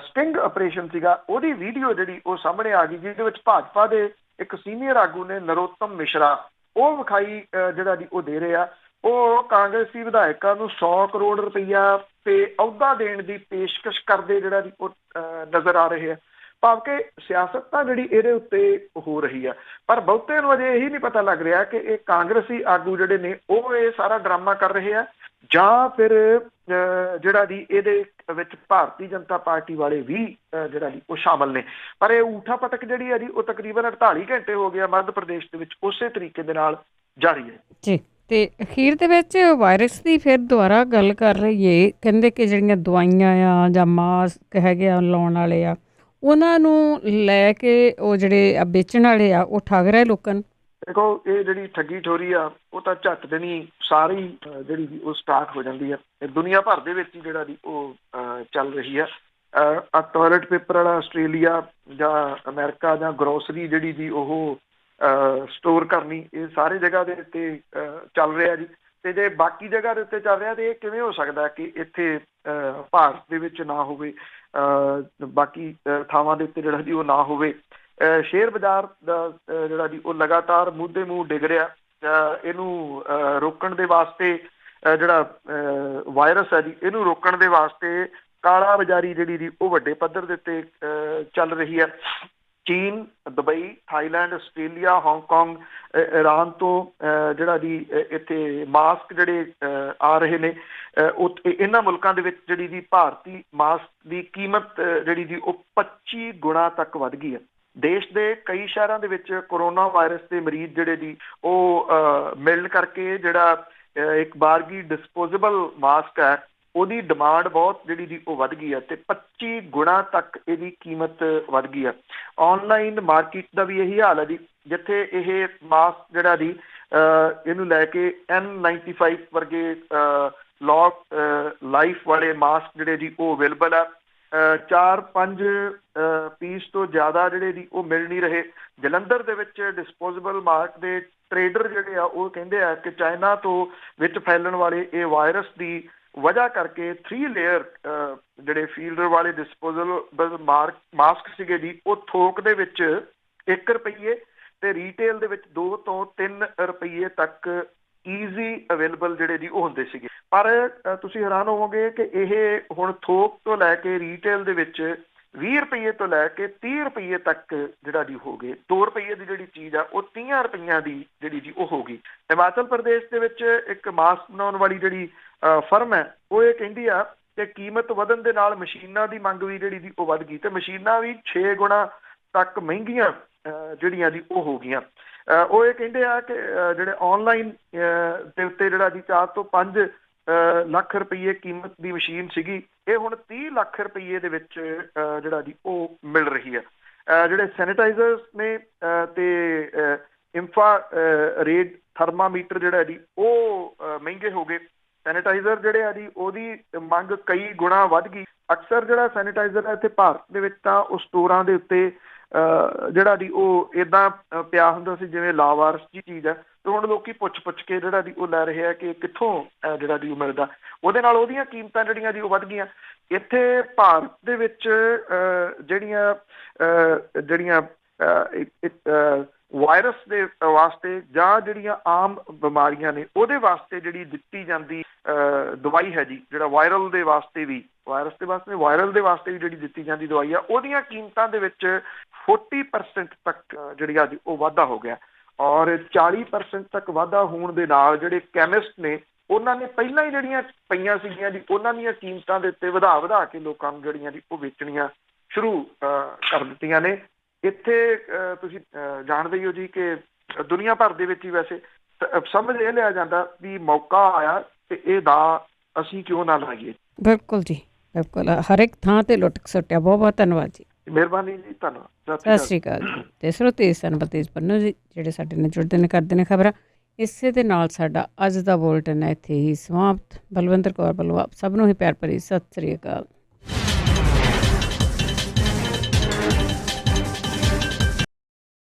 ਸਟਿੰਗ ਆਪਰੇਸ਼ਨ ਸੀਗਾ ਉਹਦੀ ਵੀਡੀਓ ਜਿਹੜੀ ਉਹ ਸਾਹਮਣੇ ਆ ਗਈ, ਜਿਹਦੇ ਵਿੱਚ ਭਾਜਪਾ ਦੇ ਇੱਕ ਸੀਨੀਅਰ ਆਗੂ ਨੇ ਨਰੋਤਮ ਮਿਸ਼ਰਾ ਉਹ ਵਿਖਾਈ ਜਿਹੜਾ ਜੀ ਉਹ ਦੇ ਰਿਹਾ। ਉਹ ਕਾਂਗਰਸੀ ਵਿਧਾਇਕਾਂ ਨੂੰ 100 ਕਰੋੜ ਰੁਪਈਆ ਤੇ ਅਹੁਦਾ ਦੇਣ ਦੀ ਪੇਸ਼ਕਸ਼ ਕਰਦੇ ਜਿਹੜਾ ਜੀ ਉਹ ਨਜ਼ਰ ਆ ਰਹੇ ਆ। ਭਾਵ ਕਿ ਸਿਆਸਤ ਤਾਂ ਜਿਹੜੀ ਇਹਦੇ ਉੱਤੇ ਹੋ ਰਹੀ ਆ, ਪਰ ਬਹੁਤਿਆਂ ਨੂੰ ਅਜੇ ਇਹੀ ਨਹੀਂ ਪਤਾ ਲੱਗ ਰਿਹਾ ਕਿ ਇਹ ਕਾਂਗਰਸੀ ਆਗੂ ਜਿਹੜੇ ਨੇ ਉਹ ਇਹ ਸਾਰਾ ਡਰਾਮਾ ਕਰ ਰਹੇ ਆ ਜਾਂ ਫਿਰ ਜਿਹੜਾ ਜੀ ਇਹਦੇ ਵਿੱਚ ਭਾਰਤੀ ਜਨਤਾ ਪਾਰਟੀ ਵਾਲੇ ਵੀ ਜਿਹੜਾ ਜੀ ਉਹ ਸ਼ਾਮਲ ਨੇ। ਪਰ ਇਹ ਊਠਾ ਪਟਕ ਜਿਹੜੀ ਹੈ ਜੀ ਉਹ ਤਕਰੀਬਨ 48 ਘੰਟੇ ਹੋ ਗਿਆ ਮੱਧ ਪ੍ਰਦੇਸ਼ ਦੇ ਵਿੱਚ ਉਸੇ ਤਰੀਕੇ ਦੇ ਨਾਲ ਜਾਰੀ ਹੈ ਜੀ। ਤੇ ਅਖੀਰ ਦੇ ਵਿੱਚ ਵਾਇਰਸ ਦੀ ਫਿਰ ਦੁਬਾਰਾ ਗੱਲ ਕਰ ਲਈਏ, ਕਹਿੰਦੇ ਕਿ ਜਿਹੜੀਆਂ ਦਵਾਈਆਂ ਆ ਜਾਂ ਮਾਸਕ ਹੈਗੇ ਆ ਲਾਉਣ ਵਾਲੇ ਆ, ਉਹਨਾਂ ਨੂੰ ਲੈ ਕੇ ਉਹ ਜਿਹੜੇ ਵੇਚਣ ਵਾਲੇ ਆ ਉਹ ਠੱਗ ਰਹੇ ਲੋਕਾਂ ਨੂੰ। ਦੇਖੋ ਇਹ ਜਿਹੜੀ ਠੱਗੀ ਠੋਰੀ ਆ ਉਹ ਤਾਂ ਝੱਟ ਦੇਣੀ ਸਾਰੀ ਜਿਹੜੀ ਉਹ ਸਟਾਰਟ ਹੋ ਜਾਂਦੀ ਹੈ। ਇਹ ਦੁਨੀਆ ਭਰ ਦੇ ਵਿੱਚ ਹੀ ਜਿਹੜਾ ਦੀ ਉਹ ਚੱਲ ਰਹੀ ਆ। ਟਾਇਲਟ ਪੇਪਰ ਵਾਲਾ ਆਸਟ੍ਰੇਲੀਆ ਜਾਂ ਅਮਰੀਕਾ ਜਾਂ ਗਰੋਸਰੀ ਜਿਹੜੀ ਦੀ ਉਹ ਸਟੋਰ ਕਰਨੀ, ਇਹ ਸਾਰੇ ਜਗ੍ਹਾ ਦੇ ਉੱਤੇ ਚੱਲ ਰਿਹਾ ਜੀ। ਤੇ ਜੇ ਬਾਕੀ ਜਗ੍ਹਾ ਦੇ ਉੱਤੇ ਚੱਲ ਰਿਹਾ ਤੇ ਇਹ ਕਿਵੇਂ ਹੋ ਸਕਦਾ ਕਿ ਇੱਥੇ ਭਾਰਤ ਦੇ ਵਿੱਚ ਨਾ ਹੋਵੇ, ਬਾਕੀ ਥਾਵਾਂ ਦੇ ਉੱਤੇ ਜਿਹੜਾ ਜੀ ਉਹ ਨਾ ਹੋਵੇ। ਸ਼ੇਅਰ ਬਾਜ਼ਾਰ ਦਾ ਜਿਹੜਾ ਜੀ ਉਹ ਲਗਾਤਾਰ ਮੂੰਹ ਮੂੰਹ ਡਿੱਗ ਰਿਹਾ। ਇਹਨੂੰ ਰੋਕਣ ਦੇ ਵਾਸਤੇ ਜਿਹੜਾ ਵਾਇਰਸ ਹੈ ਜੀ ਇਹਨੂੰ ਰੋਕਣ ਦੇ ਵਾਸਤੇ ਕਾਲਾ ਬਾਜ਼ਾਰੀ ਜਿਹੜੀ ਜੀ ਉਹ ਵੱਡੇ ਪੱਧਰ ਦੇ ਉੱਤੇ ਚੱਲ ਰਹੀ ਹੈ। ਚੀਨ, Dubai, Thailand, Australia, Hong Kong, Iran ਤੋਂ ਜਿਹੜਾ ਜੀ ਇੱਥੇ ਮਾਸਕ ਜਿਹੜੇ ਆ ਰਹੇ ਨੇ, ਇਹਨਾਂ ਮੁਲਕਾਂ ਦੇ ਵਿੱਚ ਜਿਹੜੀ ਜੀ ਭਾਰਤੀ ਮਾਸਕ ਦੀ ਕੀਮਤ ਜਿਹੜੀ ਜੀ ਉਹ 25 ਗੁਣਾ ਤੱਕ ਵੱਧ ਗਈ ਹੈ। ਦੇਸ਼ ਦੇ ਕਈ ਸ਼ਹਿਰਾਂ ਦੇ ਵਿੱਚ ਕੋਰੋਨਾ ਵਾਇਰਸ ਦੇ ਮਰੀਜ਼ ਜਿਹੜੇ ਜੀ ਉਹ ਮਿਲਣ ਕਰਕੇ ਜਿਹੜਾ ਇੱਕ ਬਾਰਗੀ ਡਿਸਪੋਜ਼ੇਬਲ ਮਾਸਕ ਹੈ ਉਹਦੀ ਡਿਮਾਂਡ ਬਹੁਤ ਜਿਹੜੀ ਜੀ ਉਹ ਵੱਧ ਗਈ ਹੈ ਤੇ 25 ਗੁਣਾ ਤੱਕ ਇਹਦੀ ਕੀਮਤ ਵੱਧ ਗਈ ਹੈ। ਆਨਲਾਈਨ ਮਾਰਕੀਟ ਦਾ ਵੀ ਇਹੀ ਹਾਲ ਹੈ ਜੀ, ਜਿੱਥੇ ਇਹ ਮਾਸਕ ਜਿਹੜਾ ਜੀ ਇਹਨੂੰ ਲੈ ਕੇ N95 ਵਰਗੇ ਲੌਂਗ ਲਾਈਫ ਵਾਲੇ ਮਾਸਕ ਜਿਹੜੇ ਜੀ ਉਹ ਅਵੇਲੇਬਲ ਆ। 4-5 ਪੀਸ ਤੋਂ ਜ਼ਿਆਦਾ ਜਿਹੜੇ ਜੀ ਉਹ ਮਿਲ ਨਹੀਂ ਰਹੇ। ਜਲੰਧਰ ਦੇ ਵਿੱਚ ਡਿਸਪੋਜ਼ੇਬਲ ਮਾਸਕ ਦੇ ਟਰੇਡਰ ਜਿਹੜੇ ਆ ਉਹ ਕਹਿੰਦੇ ਆ ਕਿ ਚਾਈਨਾ ਤੋਂ ਵਿੱਚ ਫੈਲਣ ਵਾਲੇ ਇਹ ਵਾਇਰਸ ਦੀ ਵਜ੍ਹਾ ਕਰਕੇ 3 ਲੇਅਰ ਜਿਹੜੇ ਫੀਲਡਰ ਵਾਲੇ ਡਿਸਪੋਜ਼ੇਬਲ ਮਾਸਕ ਸੀਗੇ ਜੀ ਉਹ ਥੋਕ ਦੇ ਵਿੱਚ 1 ਰੁਪਈਏ ਤੇ ਰੀਟੇਲ ਦੇ ਵਿੱਚ 2 ਤੋਂ 3 ਰੁਪਈਏ ਤੱਕ ਈਜ਼ੀ ਅਵੇਲੇਬਲ ਜਿਹੜੇ ਜੀ ਉਹ ਹੁੰਦੇ ਸੀਗੇ। ਪਰ ਤੁਸੀਂ ਹੈਰਾਨ ਹੋਵੋਗੇ ਕਿ ਇਹ ਹੁਣ ਥੋਕ ਤੋਂ ਲੈ ਕੇ ਰੀਟੇਲ ਦੇ ਵਿੱਚ 20 ਰੁਪਈਏ ਤੋਂ ਲੈ ਕੇ 30 ਰੁਪਈਏ ਤੱਕ ਜਿਹੜਾ ਜੀ ਹੋ ਗਏ। 2 ਰੁਪਈਏ ਦੀ ਜਿਹੜੀ ਚੀਜ਼ ਆ ਉਹ 30 ਰੁਪਈਆਂ ਦੀ ਜਿਹੜੀ ਜੀ ਉਹ ਹੋ ਗਈ। ਹਿਮਾਚਲ ਪ੍ਰਦੇਸ਼ ਦੇ ਵਿੱਚ ਇੱਕ ਮਾਸਕ ਬਣਾਉਣ ਵਾਲੀ ਜਿਹੜੀ ਫਰਮ ਹੈ ਉਹ ਇਹ ਕਹਿੰਦੀ ਆ ਕਿ ਕੀਮਤ ਵਧਣ ਦੇ ਨਾਲ ਮਸ਼ੀਨਾਂ ਦੀ ਮੰਗ ਵੀ ਜਿਹੜੀ ਜੀ ਉਹ ਵੱਧ ਗਈ ਤੇ ਮਸ਼ੀਨਾਂ ਵੀ 6 ਗੁਣਾ ਤੱਕ ਮਹਿੰਗੀਆਂ ਜਿਹੜੀਆਂ ਜੀ ਉਹ ਹੋ ਗਈਆਂ। ਉਹ ਇਹ ਕਹਿੰਦੇ ਆ ਕਿ ਜਿਹੜੇ ਆਨਲਾਈਨ ਦੇ ਉੱਤੇ ਜਿਹੜਾ ਜੀ 4 ਤੋਂ 5 ਲੱਖ ਰੁਪਈਏ ਕੀਮਤ ਦੀ ਮਸ਼ੀਨ ਸੀਗੀ ਇਹ ਹੁਣ 30 ਲੱਖ ਰੁਪਈਏ ਦੇ ਵਿੱਚ ਜਿਹੜਾ ਜੀ ਉਹ ਮਿਲ ਰਹੀ ਹੈ। ਜਿਹੜੇ ਸੈਨੀਟਾਈਜ਼ਰਸ ਨੇ ਤੇ ਇੰਫਾ ਰੇਡ ਥਰਮਾਮੀਟਰ ਜਿਹੜਾ ਜੀ ਉਹ ਮਹਿੰਗੇ ਹੋ ਗਏ। ਸੈਨੀਟਾਈਜ਼ਰ ਜਿਹੜੇ ਆ ਜੀ ਉਹਦੀ ਮੰਗ ਕਈ ਗੁਣਾ ਵੱਧ ਗਈ। ਅਕਸਰ ਜਿਹੜਾ ਸੈਨੀਟਾਈਜ਼ਰ ਹੈ ਇੱਥੇ ਭਾਰਤ ਦੇ ਵਿੱਚ ਤਾਂ ਉਹ ਸਟੋਰਾਂ ਦੇ ਉੱਤੇ ਜਿਹੜਾ ਜੀ ਉਹ ਇੱਦਾਂ ਪਿਆ ਹੁੰਦਾ ਸੀ ਜਿਵੇਂ ਲਾਵਾਰਸ ਜੀ ਚੀਜ਼ ਹੈ ਤੇ ਹੁਣ ਲੋਕੀ ਪੁੱਛ ਕੇ ਜਿਹੜਾ ਜੀ ਉਹ ਲੈ ਰਹੇ ਆ ਕਿ ਕਿੱਥੋਂ ਜਿਹੜਾ ਜੀ ਉਹ ਮਿਲਦਾ। ਉਹਦੇ ਨਾਲ ਉਹਦੀਆਂ ਕੀਮਤਾਂ ਜਿਹੜੀਆਂ ਜੀ ਉਹ ਵੱਧ ਗਈਆਂ। ਇੱਥੇ ਭਾਰਤ ਦੇ ਵਿੱਚ ਜਿਹੜੀਆਂ ਵਾਇਰਸ ਦੇ ਵਾਸਤੇ ਜਾਂ ਜਿਹੜੀਆਂ ਆਮ ਬਿਮਾਰੀਆਂ ਨੇ ਉਹਦੇ ਵਾਸਤੇ ਜਿਹੜੀ ਦਿੱਤੀ ਜਾਂਦੀ ਦਵਾਈ ਹੈ ਜੀ, ਜਿਹੜਾ ਵਾਇਰਲ ਦੇ ਵਾਸਤੇ ਵੀ ਜਿਹੜੀ ਦਿੱਤੀ ਜਾਂਦੀ ਦਵਾਈ ਆ ਉਹਦੀਆਂ ਕੀਮਤਾਂ ਦੇ ਵਿੱਚ 40% ਤੱਕ ਜਿਹੜੀ ਅੱਜ ਉਹ ਵਾਧਾ ਹੋ ਗਿਆ ਔਰ 40% ਤੱਕ ਵਾਧਾ ਹੋਣ ਦੇ ਨਾਲ ਜਿਹੜੇ ਕੈਮਿਸਟ ਨੇ ਉਹਨਾਂ ਨੇ ਪਹਿਲਾਂ ਹੀ ਜਿਹੜੀਆਂ ਪਈਆਂ ਸੀਗੀਆਂ ਜੀ ਉਹਨਾਂ ਦੀਆਂ ਕੀਮਤਾਂ ਦੇ ਉੱਤੇ ਵਧਾ ਕੇ ਲੋਕਾਂ ਨੂੰ ਜਿਹੜੀਆਂ ਜੀ ਉਹ ਵੇਚਣੀਆਂ ਸ਼ੁਰੂ ਕਰ ਦਿੱਤੀਆਂ ਨੇ। ਇੱਥੇ ਤੁਸੀਂ ਜਾਣਦੇ ਹੀ ਹੋ ਜੀ ਕਿ ਦੁਨੀਆ ਭਰ ਦੇ ਵਿੱਚ ਹੀ ਵੈਸੇ ਸਮਝ ਇਹ ਲਿਆ ਜਾਂਦਾ ਵੀ ਮੌਕਾ ਆਇਆ ਤੇ ਇਹ ਦਾ ਅਸੀਂ ਕਿਉਂ ਨਾ ਲਾਈਏ। ਬਿਲਕੁਲ ਜੀ, ਬਿਲਕੁਲ। ਹਰ ਇੱਕ ਥਾਂ ਤੇ ਲੁੱਟ ਖਸੁੱਟਿਆ। ਬਹੁਤ ਬਹੁਤ ਧੰਨਵਾਦ ਜੀ। ਮਿਹਰਬਾਨੀ ਜੀ, ਧੰਨਵਾਦ। ਸਤਿ ਸ਼੍ਰੀ ਅਕਾਲ ਜੀ। ਤੇ ਸਰੋਤੇ ਸਨ ਬਲਤੇਜ ਪੰਨੂ ਜੀ, ਜਿਹੜੇ ਸਾਡੇ ਨਾਲ ਜੁੜਦੇ ਨੇ, ਕਰਦੇ ਨੇ ਖਬਰਾਂ। ਇਸੇ ਦੇ ਨਾਲ ਸਾਡਾ ਅੱਜ ਦਾ ਬੁਲਟਨ ਹੈ ਇੱਥੇ ਹੀ ਸਮਾਪਤ। ਬਲਵਿੰਦਰ ਕੌਰ ਵੱਲੋਂ ਆਪ ਸਭ ਨੂੰ ਹੀ ਪਿਆਰ ਭਰੀ ਸਤਿ ਸ਼੍ਰੀ ਅਕਾਲ।